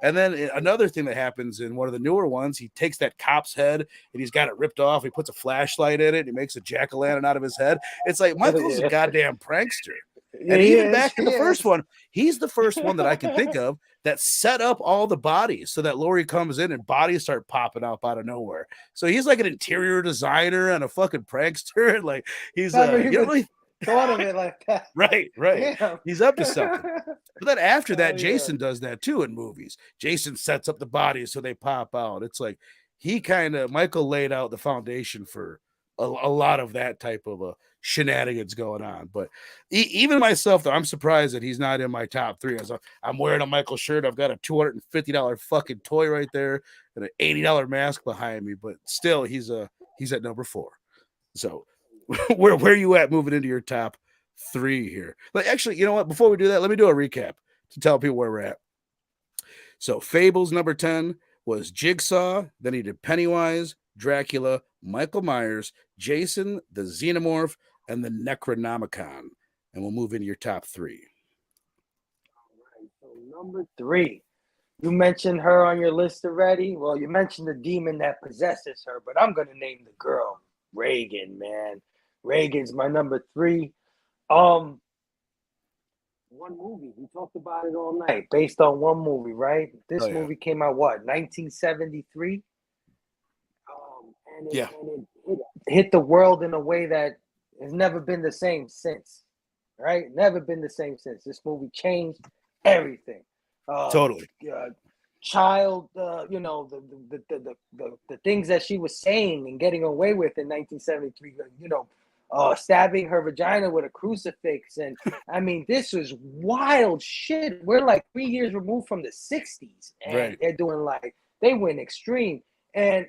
And then another thing that happens in one of the newer ones, he takes that cop's head and he's got it ripped off. He puts a flashlight in it. And he makes a jack-o'-lantern out of his head. It's like Michael's a goddamn prankster. And even back in the first one, he's the first one that I can think of that set up all the bodies so that Laurie comes in and bodies start popping up out of nowhere. So he's like an interior designer and a fucking prankster. Like he's really thought of it like that. Right. Damn. He's up to something. But then after that, Jason does that too in movies. Jason sets up the bodies so they pop out. It's like Michael laid out the foundation for a lot of that type of shenanigans going on. But even myself, though, I'm surprised that he's not in my top three. I'm wearing a Michael shirt. I've got a $250 fucking toy right there and an $80 mask behind me. But still, he's at number 4. So where are you at moving into your top 3 here? Like, actually, you know what? Before we do that, let me do a recap to tell people where we're at. So Fable's number 10 was Jigsaw. Then he did Pennywise, Dracula, Michael Myers, Jason, the Xenomorph, and the Necronomicon. And we'll move into your top 3. All right, so number 3. You mentioned her on your list already. Well, you mentioned the demon that possesses her, but I'm going to name the girl Reagan, man. Reagan's my number 3. One movie. We talked about it all night based on one movie, right? This movie came out, 1973? And it hit the world in a way that has never been the same since, right? Never been the same since. This movie changed everything. Totally. Child, the things that she was saying and getting away with in 1973, stabbing her vagina with a crucifix. And I mean, this was wild shit. We're like 3 years removed from the 60s. And they're doing they went extreme. And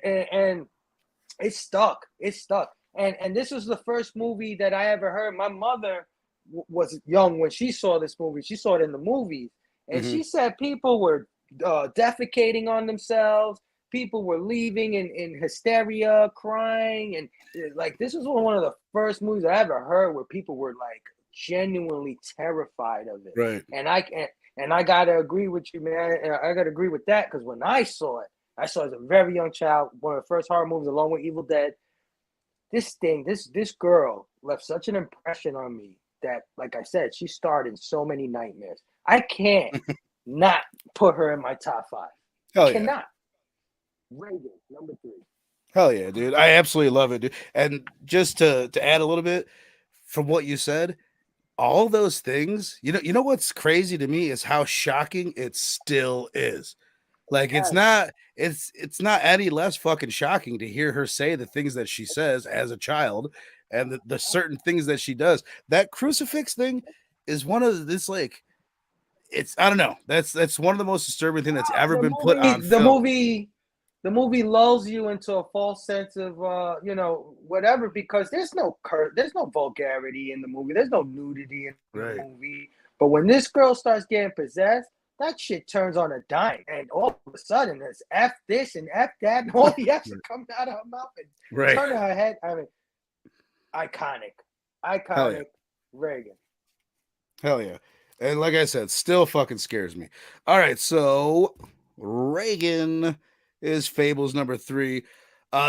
it stuck. And this was the first movie that I ever heard. My mother was young when she saw this movie. She saw it in the movies. And she said people were defecating on themselves. People were leaving in hysteria, crying. And this was one of the first movies I ever heard where people were genuinely terrified of it. Right. And I got to agree with you, man. I got to agree with that because when I saw it as a very young child, one of the first horror movies along with Evil Dead. This girl left such an impression on me that, like I said, she starred in so many nightmares. I can't not put her in my top 5. Hell cannot. Reagan, number 3. Hell yeah, dude. I absolutely love it, dude. And just to add a little bit from what you said, all those things, you know what's crazy to me is how shocking it still is. It's not any less fucking shocking to hear her say the things that she says as a child and the certain things that she does. That crucifix thing is one of this it's I don't know. That's one of the most disturbing things that's ever been put on film. The movie lulls you into a false sense of whatever because there's no vulgarity in the movie. There's no nudity in the movie. But when this girl starts getting possessed, that shit turns on a dime, and all of a sudden there's F this and F that, and all the F's are coming out of her mouth and turning her head. I mean, iconic, Hell yeah. Reagan. Hell yeah. And like I said, still fucking scares me. All right, so Reagan is Fable's number 3.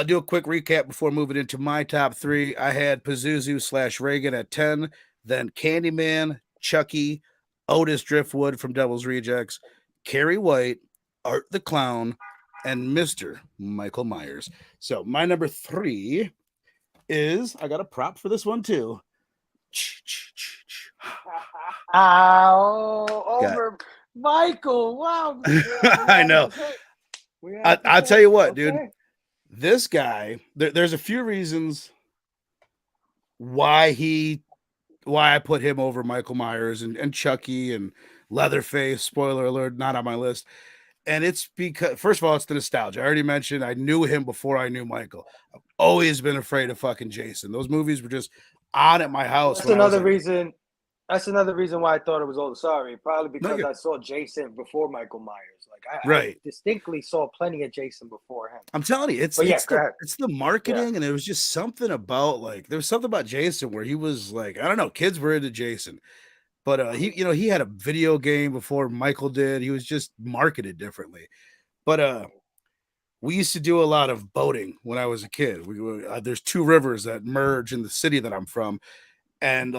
Do a quick recap before moving into my top 3. I had Pazuzu / Reagan at 10, then Candyman, Chucky, Otis Driftwood from Devil's Rejects, Carrie White, Art the Clown, and Mr. Michael Myers. So my number 3 is, I got a prop for this one too. Over Michael. Wow. I know. I'll tell you what, dude. This guy, there's a few reasons why I put him over Michael Myers and Chucky and Leatherface. Spoiler alert, not on my list. And it's because, first of all, it's the nostalgia. I already mentioned I knew him before I knew Michael. I've always been afraid of fucking Jason. Those movies were just on at my house That's when I was another like, reason. That's another reason why I thought it was old. Sorry, probably no, because I saw Jason before Michael Myers. Like I right. distinctly saw plenty of Jason before him. I'm telling you, But yeah, go ahead. it's the Yeah. marketing, and it was just something about there was something about Jason where he was like, I don't know, kids were into Jason. But he had a video game before Michael did. He was just marketed differently. But we used to do a lot of boating when I was a kid. There's two rivers that merge in the city that I'm from, and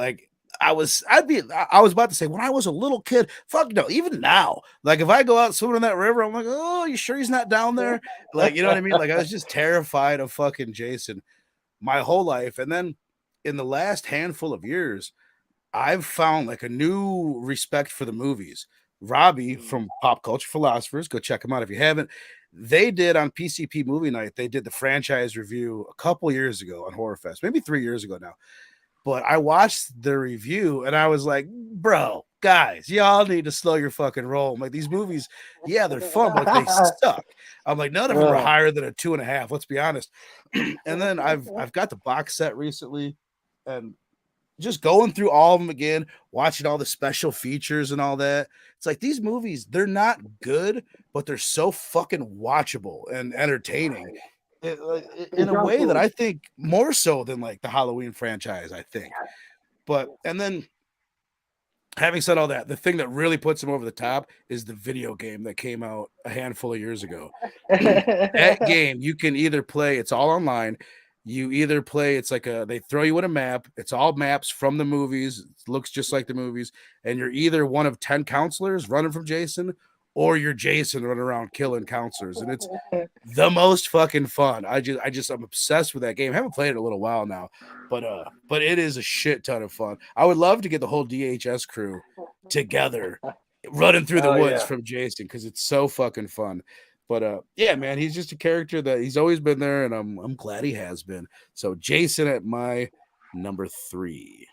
I was about to say when I was a little kid, fuck no, even now, like if I go out swimming in that river, I'm like, oh, you sure he's not down there? Like, you know what I mean? Like I was just terrified of fucking Jason my whole life, and then in the last handful of years, I've found like a new respect for the movies. Robbie from Pop Culture Philosophers, go check them out if you haven't. They did on PCP Movie Night, they did the franchise review a couple years ago on Horror Fest, maybe 3 years ago now. But I watched the review and I was like, bro, guys, y'all need to slow your fucking roll. I'm like, these movies, yeah, they're fun, but like they suck. I'm like, none of them are higher than a 2.5. Let's be honest. And then I've got the box set recently, and just going through all of them again, watching all the special features and all that. It's like these movies, they're not good, but they're so fucking watchable and entertaining in a way that I think more so than like the Halloween franchise, I think. But, and then having said all that, the thing that really puts him over the top is the video game that came out a handful of years ago. That game, you can either play, it's all online. You either play, it's like they throw you in a map, it's all maps from the movies, it looks just like the movies, and you're either one of 10 counselors running from Jason, or you're Jason running around killing counselors, and it's the most fucking fun. I'm obsessed with that game. I haven't played it in a little while now, but it is a shit ton of fun. I would love to get the whole DHS crew together running through the woods from Jason, because it's so fucking fun. But yeah, man, he's just a character that he's always been there, and I'm glad he has been. So Jason at my number 3.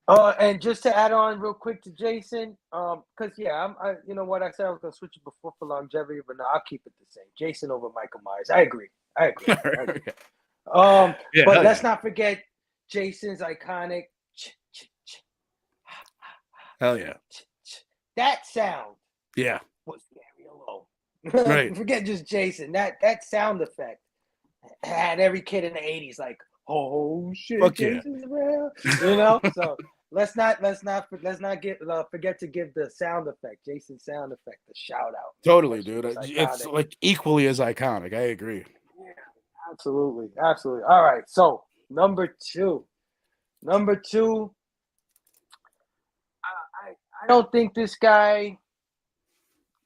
And just to add on real quick to Jason, because I you know what I said I was gonna switch it before for longevity, but no, I'll keep it the same. Jason over Michael Myers. I agree. But let's not forget Jason's iconic. Hell yeah. That sound. Yeah. Was very low. Right. Forget just Jason. That sound effect had every kid in the 80s like, oh shit, fuck Jason's real. You know? So let's not forget to give the sound effect, Jason sound effect, a shout out. Totally, dude. It's like equally as iconic. I agree. Yeah, absolutely. All right. So number two. I don't think this guy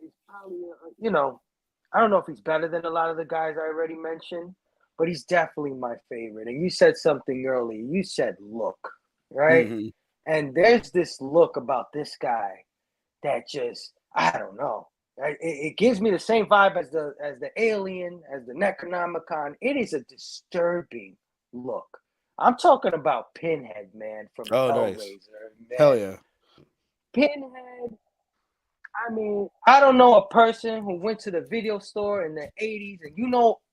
is probably, I don't know if he's better than a lot of the guys I already mentioned, but he's definitely my favorite. And you said something earlier. You said look, right? Mm-hmm. And there's this look about this guy that just, I don't know. It gives me the same vibe as the Alien, as the Necronomicon. It is a disturbing look. I'm talking about Pinhead, man, from Hellraiser. Nice. Man. Hell yeah. Pinhead, I mean, I don't know a person who went to the video store in the 80s and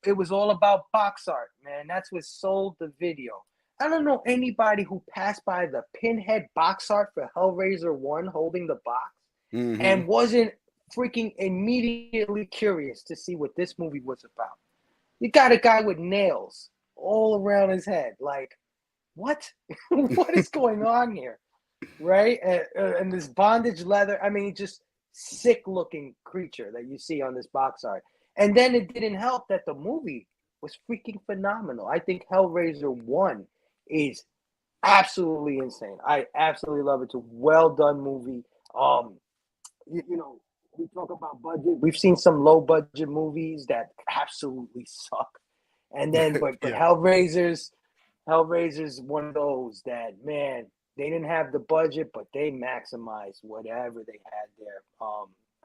it was all about box art, man. That's what sold the video. I don't know anybody who passed by the Pinhead box art for Hellraiser 1 holding the box and wasn't freaking immediately curious to see what this movie was about. You got a guy with nails all around his head. Like, what? What is going on here? Right? And this bondage leather. I mean, just sick-looking creature that you see on this box art. And then it didn't help that the movie was freaking phenomenal. I think Hellraiser 1 is absolutely insane. I absolutely love it. It's a well-done movie. We talk about budget. We've seen some low-budget movies that absolutely suck. And then, but Hellraiser's one of those that, man, they didn't have the budget, but they maximized whatever they had there.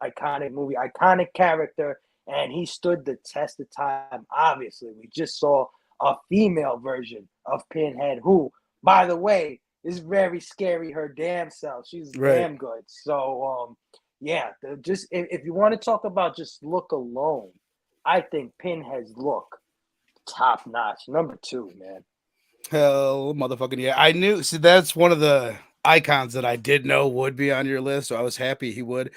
Iconic movie, iconic character, and he stood the test of time. Obviously, we just saw a female version of Pinhead, who, by the way, is very scary her damn self. She's Right. damn good. So, yeah, just if you want to talk about just look alone, I think Pinhead's look top notch. Number 2, man. Hell, motherfucking yeah! I knew. See, that's one of the icons that I did know would be on your list, so I was happy he would.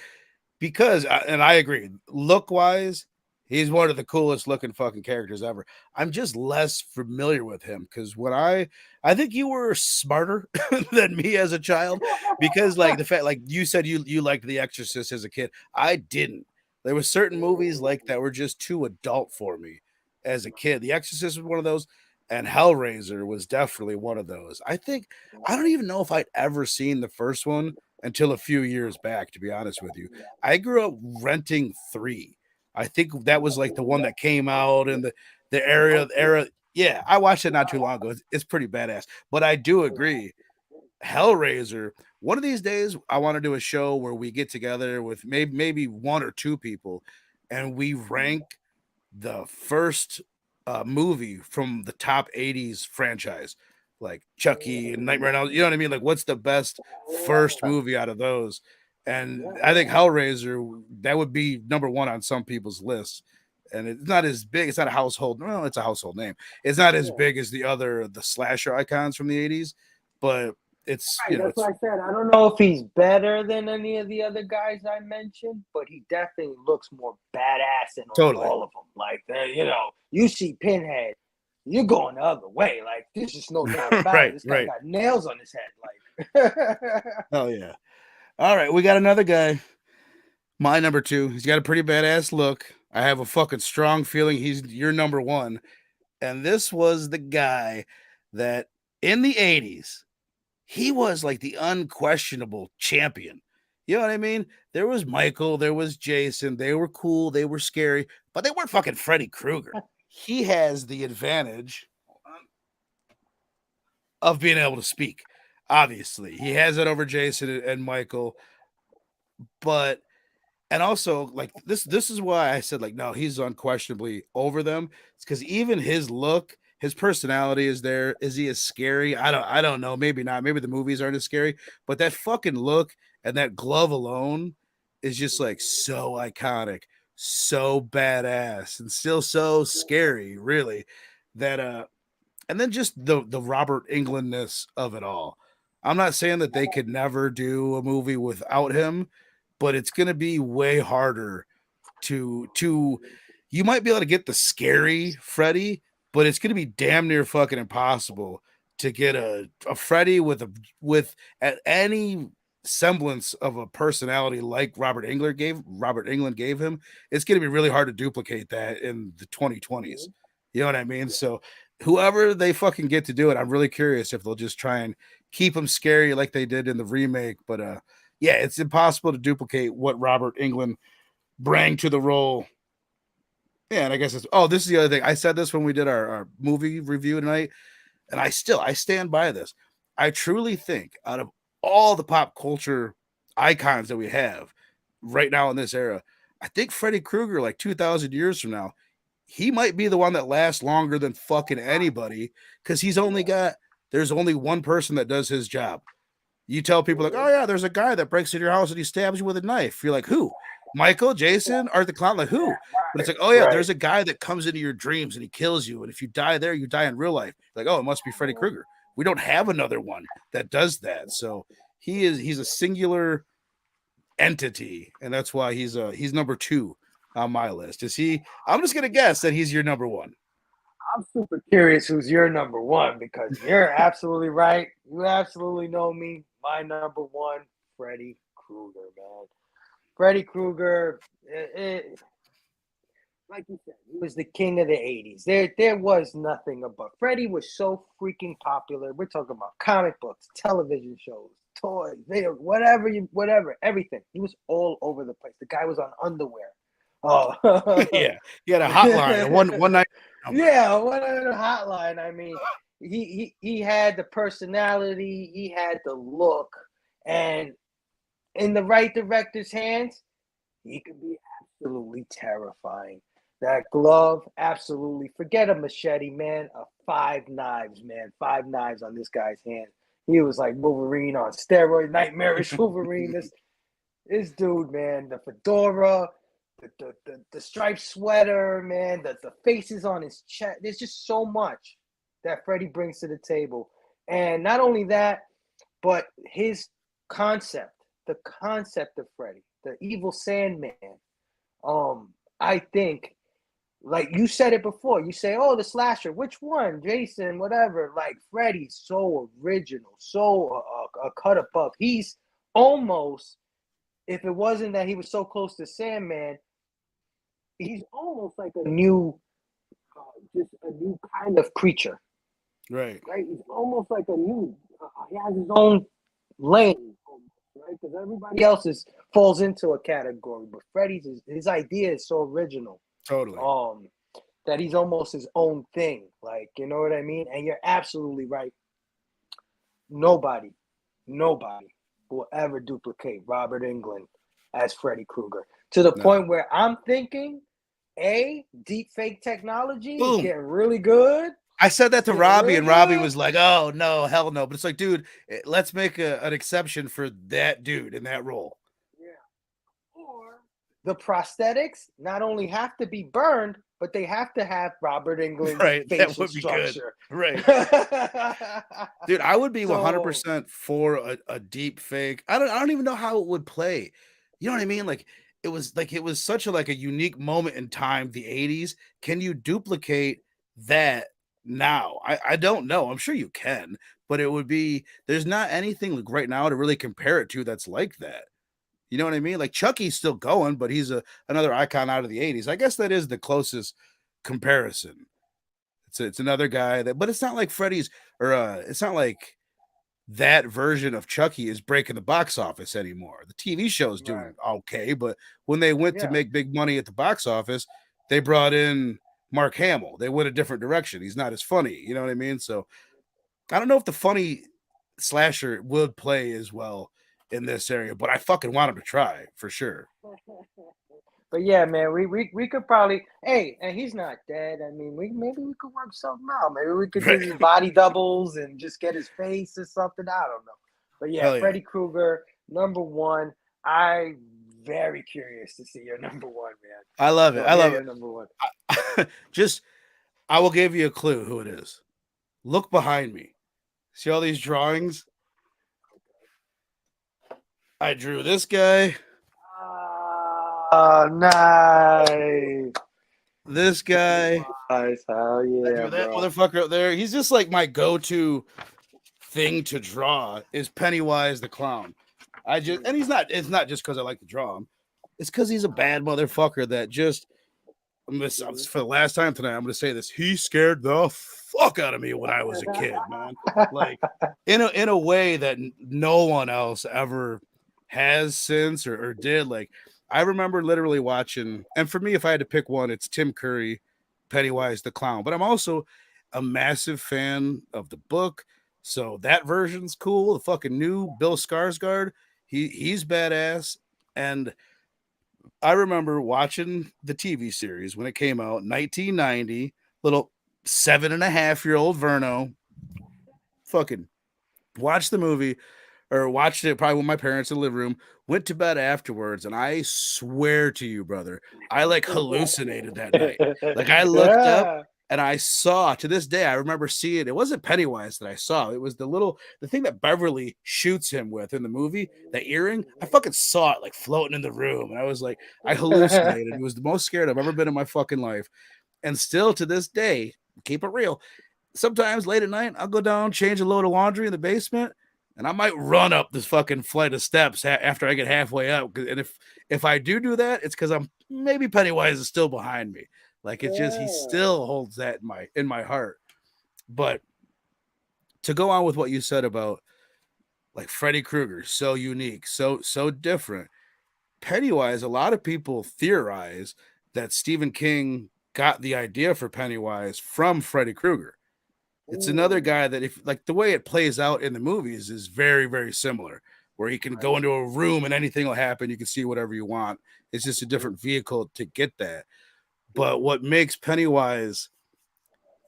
Because and I agree, look wise, he's one of the coolest looking fucking characters ever. I'm just less familiar with him because when I think you were smarter than me as a child because like the fact like you said you liked The Exorcist as a kid. I didn't. There were certain movies like that were just too adult for me as a kid. The Exorcist was one of those, and Hellraiser was definitely one of those. I don't even know if I'd ever seen the first one until a few years back, to be honest with you. I grew up renting 3. I think that was like the one that came out in the era. Yeah, I watched it not too long ago. It's pretty badass. But I do agree, Hellraiser. One of these days, I want to do a show where we get together with maybe 1 or 2 people, and we rank the first movie from the top 80s franchise, like Chucky and Nightmare on Elm. You know what I mean? Like, what's the best first movie out of those? And I think Hellraiser, that would be number 1 on some people's lists. And it's not as big. It's not a household. Well, it's a household name. It's not as big as the slasher icons from the 80s, but it's, Right, that's what I said. I don't know if he's better than any of the other guys I mentioned, but he definitely looks more badass than totally all of them. Like, you see Pinhead, you're going the other way. Like, there's just no doubt about it. This guy got nails on his head. Like, oh yeah. All right, we got another guy. My number 2. He's got a pretty badass look. I have a fucking strong feeling he's your number 1. And this was the guy that in the 80s, he was like the unquestionable champion. You know what I mean? There was Michael, there was Jason. They were cool, they were scary, but they weren't fucking Freddy Krueger. He has the advantage of being able to speak. Obviously, he has it over Jason and Michael, but and also like this is why I said like no, he's unquestionably over them. It's because even his look, his personality is there. Is he as scary? I don't know. Maybe not. Maybe the movies aren't as scary, but that fucking look and that glove alone is just like so iconic, so badass, and still so scary, really. That and then just the Robert Englandness of it all. I'm not saying that they could never do a movie without him, but it's going to be way harder to you might be able to get the scary Freddy, but it's going to be damn near fucking impossible to get a Freddy with any semblance of a personality like Robert England gave him. It's going to be really hard to duplicate that in the 2020s. You know what I mean? So whoever they fucking get to do it, I'm really curious if they'll just try and keep them scary like they did in the remake. But yeah, it's impossible to duplicate what Robert England bring to the role. Yeah, and I guess this is the other thing. I said this when we did our movie review tonight, and I stand by this. I truly think out of all the pop culture icons that we have right now in this era, I think Freddy Krueger, like 2,000 years from now, he might be the one that lasts longer than fucking anybody because there's only one person that does his job. You tell people like, oh yeah, there's a guy that breaks into your house and he stabs you with a knife. You're like, who? Michael, Jason, Art the Clown, like who? But it's like, oh yeah, there's a guy that comes into your dreams and he kills you. And if you die there, you die in real life. Like, oh, it must be Freddy Krueger. We don't have another one that does that. So he's a singular entity, and that's why he's number 2 on my list. Is he? I'm just gonna guess that he's your number 1. I'm super curious who's your number 1 because you're absolutely right. You absolutely know me. My number 1, Freddy Krueger, man. Freddy Krueger, like you said, he was the king of the 80s. There was nothing above. Freddy was so freaking popular. We're talking about comic books, television shows, toys, video, whatever, everything. He was all over the place. The guy was on underwear. Oh, yeah, he had a hotline, one night. Yeah, one hotline. I mean, he had the personality, he had the look, and in the right director's hands, he could be absolutely terrifying. That glove, absolutely. Forget a machete, man. 5 knives, man. 5 knives on this guy's hand. He was like Wolverine on steroid, nightmarish Wolverine. This dude, man, the fedora, the striped sweater, man, the faces on his chest. There's just so much that Freddy brings to the table. And not only that, but his concept, the concept of Freddy, the evil Sandman. I think, like you said it before, you say, oh, the slasher, which one? Jason, whatever. Like, Freddy's so original, so a cut above. He's almost, if it wasn't that he was so close to Sandman, he's almost like a new, just a new kind of creature. Right. He's almost like a new, he has his own lane, right? Because everybody else falls into a category, but Freddy's, his idea is so original. Totally. That he's almost his own thing. Like, you know what I mean? And you're absolutely right. Nobody will ever duplicate Robert Englund as Freddy Krueger. To the point where I'm thinking, deep fake technology is getting really good. I said that to Robbie, and Robbie was like, oh, no, hell no. But it's like, dude, let's make an exception for that dude in that role. Yeah. Or the prosthetics not only have to be burned, but they have to have Robert Englund's facial structure. Right. Dude, I would be 100% for a deep fake. I don't even know how it would play. You know what I mean? Like, it was such a unique moment in time, the 80s. Can you duplicate that now? I don't know. I'm sure you can, but there's not anything like right now to really compare it to that's like that. You know what I mean? Like, Chucky's still going, but he's another icon out of the 80s. I guess that is the closest comparison. It's another guy but it's not like Freddy's, or it's not like that version of Chucky is breaking the box office anymore. The TV show's doing okay, but when they went to make big money at the box office, they brought in Mark Hamill. They went a different direction. He's not as funny. You know what I mean? So I don't know if the funny slasher would play as well in this area, but I fucking want him to try for sure. But yeah, man, we could probably, and he's not dead. I mean, maybe we could work something out. Maybe we could do his body doubles and just get his face or something. I don't know. But yeah, Freddy Krueger, number one. I'm very curious to see your number one, man. I love it. I love it. Number one. I will give you a clue who it is. Look behind me. See all these drawings? I drew this guy. Oh, nice. This guy. Nice. Hell yeah. I drew that motherfucker up there. He's just like my go-to thing to draw is Pennywise the clown. And it's not just because I like to draw him. It's because he's a bad motherfucker that just, for the last time tonight, I'm going to say this. He scared the fuck out of me when I was a kid, man. Like, in a way that no one else ever has since or did. Like, I remember literally watching, and for me, if I had to pick one, it's Tim Curry, Pennywise the Clown. But I'm also a massive fan of the book, so that version's cool. The fucking new Bill Skarsgård, he's badass. And I remember watching the TV series when it came out, 1990. Little 7.5-year-old Verno, fucking watched the movie. Or watched it probably with my parents in the living room, went to bed afterwards, and I swear to you, brother, I like hallucinated that night. Like, I looked up and I saw, to this day, I remember seeing, it wasn't Pennywise that I saw. It was the thing that Beverly shoots him with in the movie, the earring. I fucking saw it like floating in the room. And I was like, I hallucinated. It was the most scared I've ever been in my fucking life. And still to this day, keep it real. Sometimes late at night, I'll go down, change a load of laundry in the basement, and I might run up this fucking flight of steps after I get halfway up. And if I do that, it's because maybe Pennywise is still behind me. Like, it's just, he still holds that in my heart. But to go on with what you said about like Freddy Krueger, so unique, so different. Pennywise, a lot of people theorize that Stephen King got the idea for Pennywise from Freddy Krueger. It's another guy that, if like the way it plays out in the movies is very, very similar. where he can go into a room and anything will happen. You can see whatever you want. It's just a different vehicle to get that. But what makes Pennywise,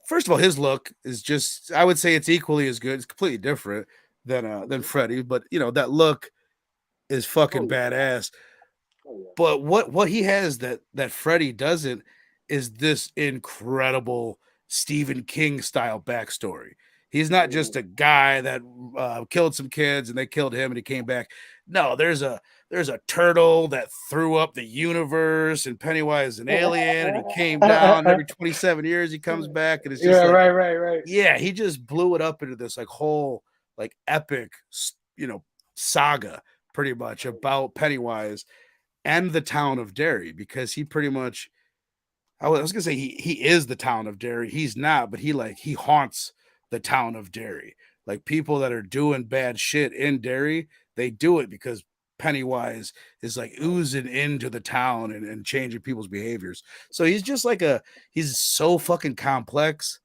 first of all, his look is just, I would say it's equally as good. It's completely different than Freddy, but that look is fucking badass. But what he has that Freddy doesn't is this incredible Stephen King style backstory. He's not just a guy that killed some kids and they killed him and he came back. No, there's a turtle that threw up the universe, and Pennywise is an alien, and he came down. And every 27 years he comes back, and it's just right. Yeah, he just blew it up into this like whole like epic saga pretty much about Pennywise and the town of Derry, because he pretty much, I was gonna say he is the town of Derry. He's not, but he haunts the town of Derry. Like people that are doing bad shit in Derry, they do it because Pennywise is like oozing into the town and changing people's behaviors. So he's just like he's so fucking complex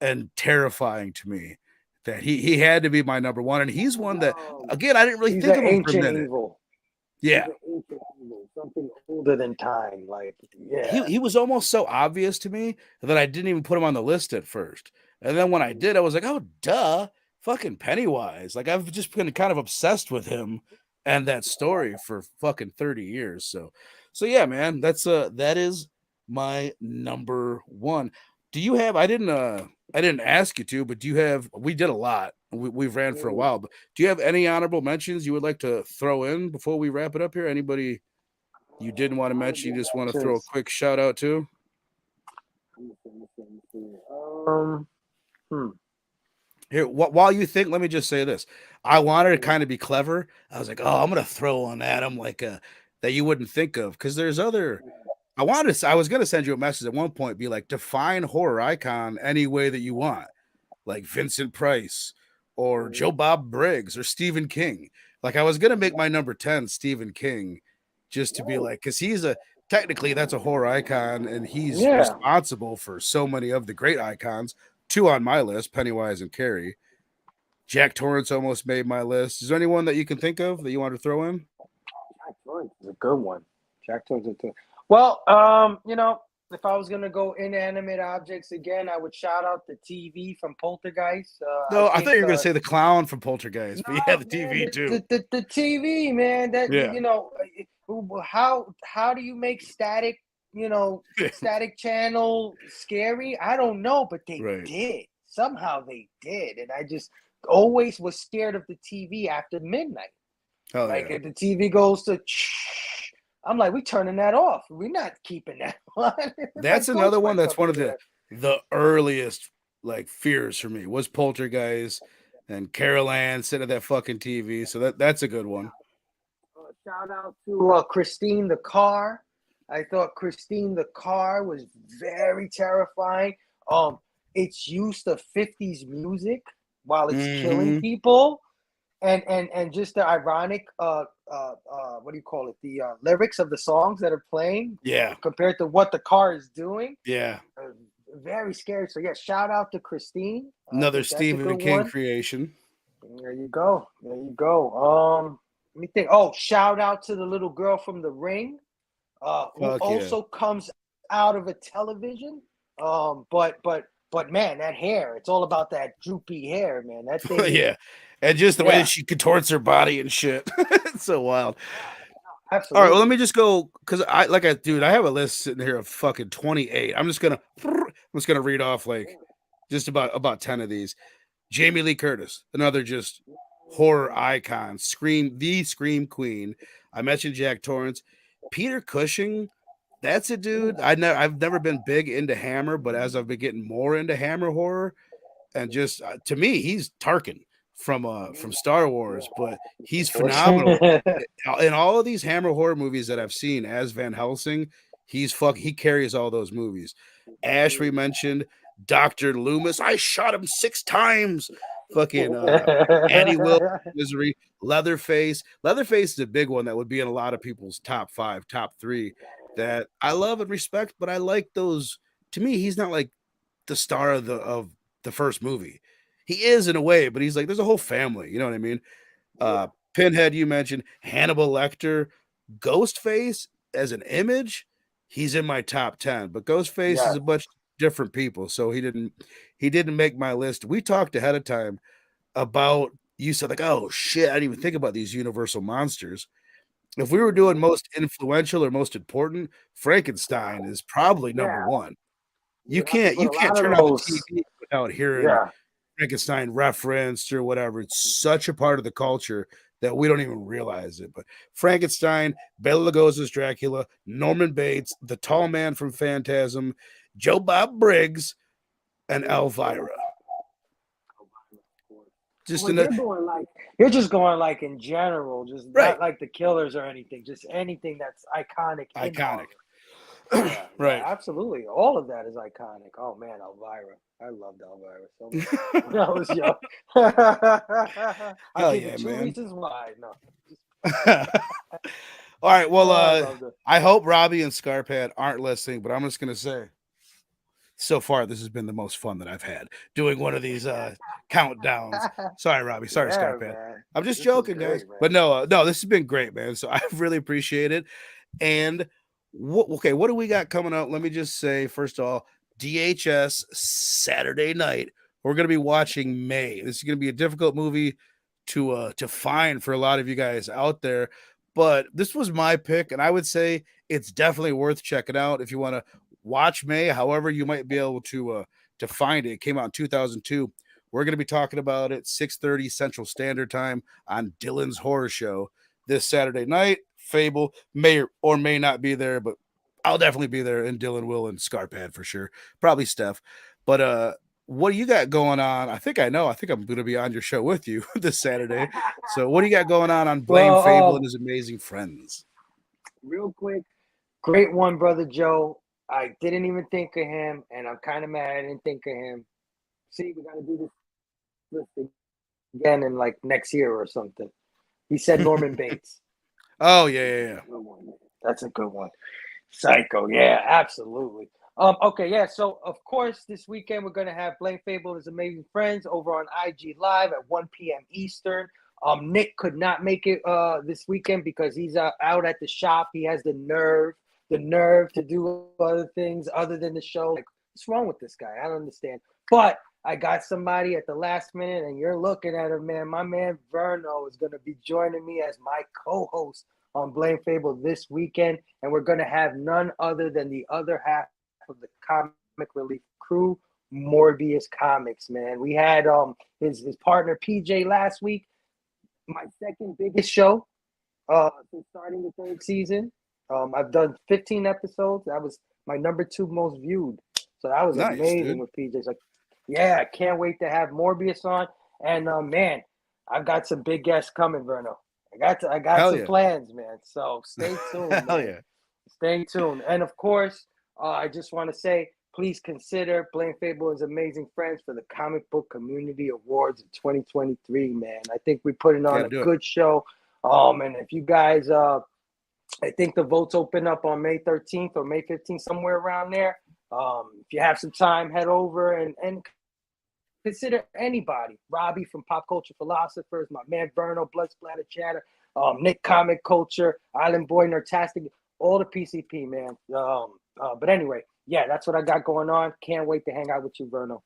and terrifying to me that he had to be my number one. And he's one that, again, I didn't really think of him for a minute. Evil. Yeah. Something older than time. Like, yeah. He was almost so obvious to me that I didn't even put him on the list at first. And then when I did, I was like, oh, duh, fucking Pennywise. Like, I've just been kind of obsessed with him and that story for fucking 30 years. So yeah, man, that is my number one. Do you have, I didn't ask you to, but do you have, we did a lot. We've ran for a while, but do you have any honorable mentions you would like to throw in before we wrap it up here? Anybody you didn't want to mention, you just want to throw a quick shout out to? Here, while you think, let me just say this. I wanted to kind of be clever. I was like, oh, I'm gonna throw one at him like that you wouldn't think of, because there's other. I was gonna send you a message at one point, be like, define horror icon any way that you want, like Vincent Price or Joe Bob Briggs or Stephen King. Like I was gonna make my number 10 Stephen King, just to be like, because he's technically that's a horror icon, and he's responsible for so many of the great icons. 2 on my list, Pennywise and Carrie. Jack Torrance almost made my list. Is there anyone that you can think of that you want to throw in? Jack Torrance is a good one. Jack Torrance is good. Well, if I was gonna go inanimate objects again, I would shout out the TV from Poltergeist. No, I thought you were gonna say the clown from Poltergeist, but yeah, the TV too. The TV, man. That how do you make static? Static channel scary? I don't know, but they did. Somehow they did, and I just always was scared of the TV after midnight. If the TV goes to, I'm like, we turning that off. We're not keeping that on. That's another one. That's one of the earliest like fears for me was Poltergeist and Carol Ann sitting at that fucking TV. So that's a good one. Shout out to Christine the Car. I thought Christine the Car was very terrifying. Its use of 50s music while it's killing people, and just the ironic what do you call it? The lyrics of the songs that are playing. Yeah. Compared to what the car is doing. Yeah. Very scary. So yeah, shout out to Christine. Another Stephen King creation. There you go. Let me think. Oh, shout out to the little girl from The Ring. Who also comes out of a television. But man, that hair, it's all about that droopy hair, man. That thing. Yeah. And just the way that she contorts her body and shit. It's so wild. Absolutely. All right, well, let me just go, because I have a list sitting here of fucking 28. I'm just gonna read off like just about 10 of these. Jamie Lee Curtis, another just horror icon, scream queen. I mentioned Jack Torrance. Peter Cushing, that's a dude. I've never been big into Hammer, but as I've been getting more into Hammer horror, and just to me, he's Tarkin from Star Wars, but he's phenomenal in all of these Hammer horror movies that I've seen as Van Helsing. He carries all those movies. Ash, we mentioned. Dr. Loomis, I shot him 6 times. Fucking Annie Will, Misery, Leatherface. Leatherface is a big one that would be in a lot of people's top 5, top 3 that I love and respect, but I like those. To me, he's not like the star of the first movie. He is in a way, but he's like, there's a whole family. You know what I mean? Pinhead, you mentioned Hannibal Lecter, Ghostface as an image. He's in my top 10, but Ghostface is Yeah. a bunch of different people, so he didn't make my list. We talked ahead of time about you said like, oh shit, I didn't even think about these universal monsters. If we were doing most influential or most important, Frankenstein is probably number Yeah. one. You Yeah, can't but you a can't lot of turn on the those. TV without hearing Yeah. Frankenstein referenced or whatever. It's such a part of the culture that we don't even realize it. But Frankenstein, Bela Lugosi's Dracula, Norman Bates, the tall man from Phantasm, Joe Bob Briggs, and Elvira. Just Well, in a you're just going like in general, just right, not like the killers or anything, just anything that's iconic in iconic. horror. Yeah, yeah, Right. absolutely. All of that is iconic. Oh man, Elvira. I loved Elvira so much when I was young. I'll Hell give you yeah, two man. reasons why. No. All right. Well, Oh, I loved it. I hope Robbie and Scarpad aren't listening, but I'm just gonna say so far this has been the most fun that I've had doing one of these countdowns. Sorry, Robbie. Sorry, Yeah, Scarpad. man. I'm just This was joking, guys. great, man. But no, this has been great, man. So I really appreciate it. And what do we got coming up? Let me just say, first of all, DHS Saturday night. We're gonna be watching May. This is gonna be a difficult movie to find for a lot of you guys out there. But this was my pick, and I would say it's definitely worth checking out if you want to watch May. However, you might be able to find it. It came out in 2002. We're going to be talking about it 6:30 Central Standard Time on Dylan's Horror Show this Saturday night. Phable may or may not be there, but I'll definitely be there, and Dylan will, and Scarpad for sure. Probably Steph. But what do you got going on? I think I know. I think I'm going to be on your show with you this Saturday. So what do you got going on Blame Well, Phable and his amazing friends? real quick, great one, brother Joe. I didn't even think of him, and I'm kind of mad I didn't think of him. See, we got to do this list again in like next year or something. He said Norman Bates. Oh yeah. That's a good one. Psycho, yeah, absolutely. Okay, yeah. So of course, this weekend we're gonna have Blame Fable and his amazing friends over on IG Live at 1 p.m. Eastern. Nick could not make it this weekend because he's out at the shop. He has the nerve to do other things other than the show. Like, what's wrong with this guy? I don't understand. But I got somebody at the last minute, and you're looking at him, man. My man Verno is gonna be joining me as my co-host on Blame Fable this weekend, and we're going to have none other than the other half of the comic relief crew, Morbius Comics, man. We had his partner PJ last week, my second biggest show since starting the third season. I've done 15 episodes. That was my number 2 most viewed. So that was Nice, amazing dude. with PJ. Like, yeah, I can't wait to have Morbius on. And man, I've got some big guests coming, Verno. I got some plans, man. So stay tuned, man. Hell yeah. Stay tuned. And of course, I just want to say, please consider Blame Fable and his amazing friends for the Comic Book Community Awards of 2023, man. I think we're putting on a good show. And if you guys, I think the votes open up on May 13th or May 15th, somewhere around there. If you have some time, head over and consider anybody. Robbie from Pop Culture Philosophers, my man Verno, Blood Splatter Chatter, Nick Comic Culture, Island Boy, Nerdtastic, all the PCP, man. But anyway, yeah, that's what I got going on. Can't wait to hang out with you, Verno.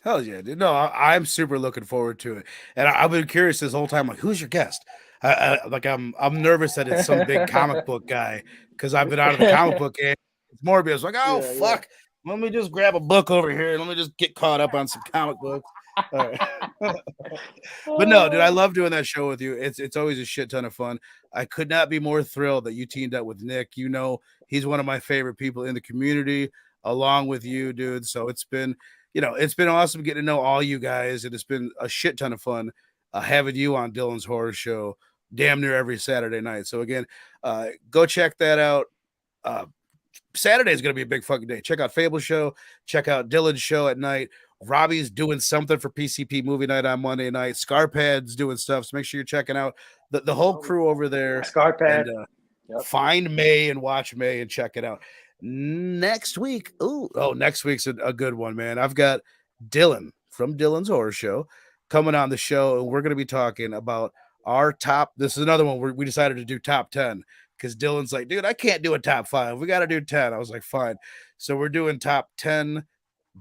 Hell yeah, dude. No, I'm super looking forward to it. And I've been curious this whole time, like, who's your guest? I'm nervous that it's some big comic book guy because I've been out of the comic book game. It's Morbius. Like, oh fuck. Yeah. Let me just grab a book over here and let me just get caught up on some comic books. All right. But no, dude, I love doing that show with you. It's always a shit ton of fun. I could not be more thrilled that you teamed up with Nick. You know, he's one of my favorite people in the community, along with you, dude. So it's been awesome getting to know all you guys, and it's been a shit ton of fun having you on Dylan's Horror Show damn near every Saturday night. So again, go check that out. Saturday is going to be a big fucking day. Check out Fable Show. Check out Dylan's show at night. Robbie's doing something for PCP Movie Night on Monday night. Scarpad's doing stuff. So make sure you're checking out the whole crew over there. Scarpad. And, find May and watch May and check it out. Next week. Next week's a good one, man. I've got Dylan from Dylan's Horror Show coming on the show, and we're going to be talking about our top. This is another one where we decided to do top 10 because Dylan's like, dude, I can't do a top 5. We got to do 10. I was like, fine. So we're doing top 10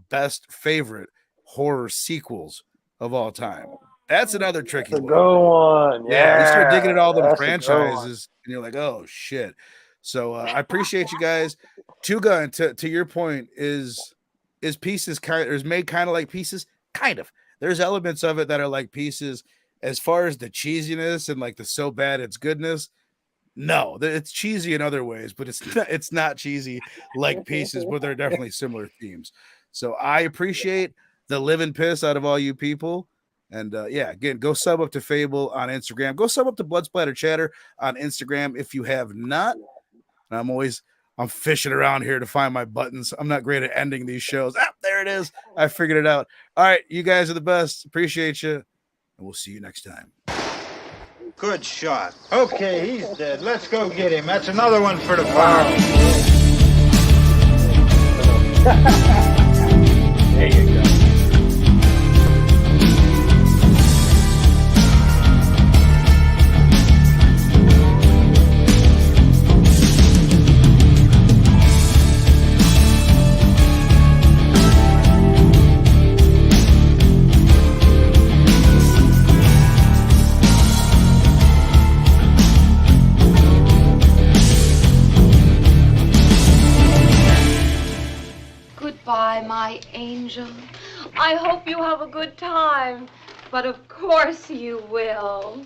best favorite horror sequels of all time. That's another tricky That's a one. good one. Yeah, you start digging at all the franchises, and you're like, oh shit. So I appreciate you guys. Tuga, and to your point, is Pieces kind is made kind of like Pieces, kind of. There's elements of it that are like Pieces. As far as the cheesiness and like the so bad it's goodness, no, it's cheesy in other ways, but it's not cheesy like Pieces, but they're definitely similar themes. So I appreciate the living piss out of all you people. And yeah, again, go sub up to Phable on Instagram. Go sub up to Blood Splatter Chatter on Instagram if you have not. And I'm fishing around here to find my buttons. I'm not great at ending these shows. Ah, there it is. I figured it out. All right, you guys are the best. Appreciate you. And we'll see you next time. Good shot. Okay, he's dead. Let's go get him. That's another one for the farm. There you go. Goodbye, my angel. I hope you have a good time. But of course you will.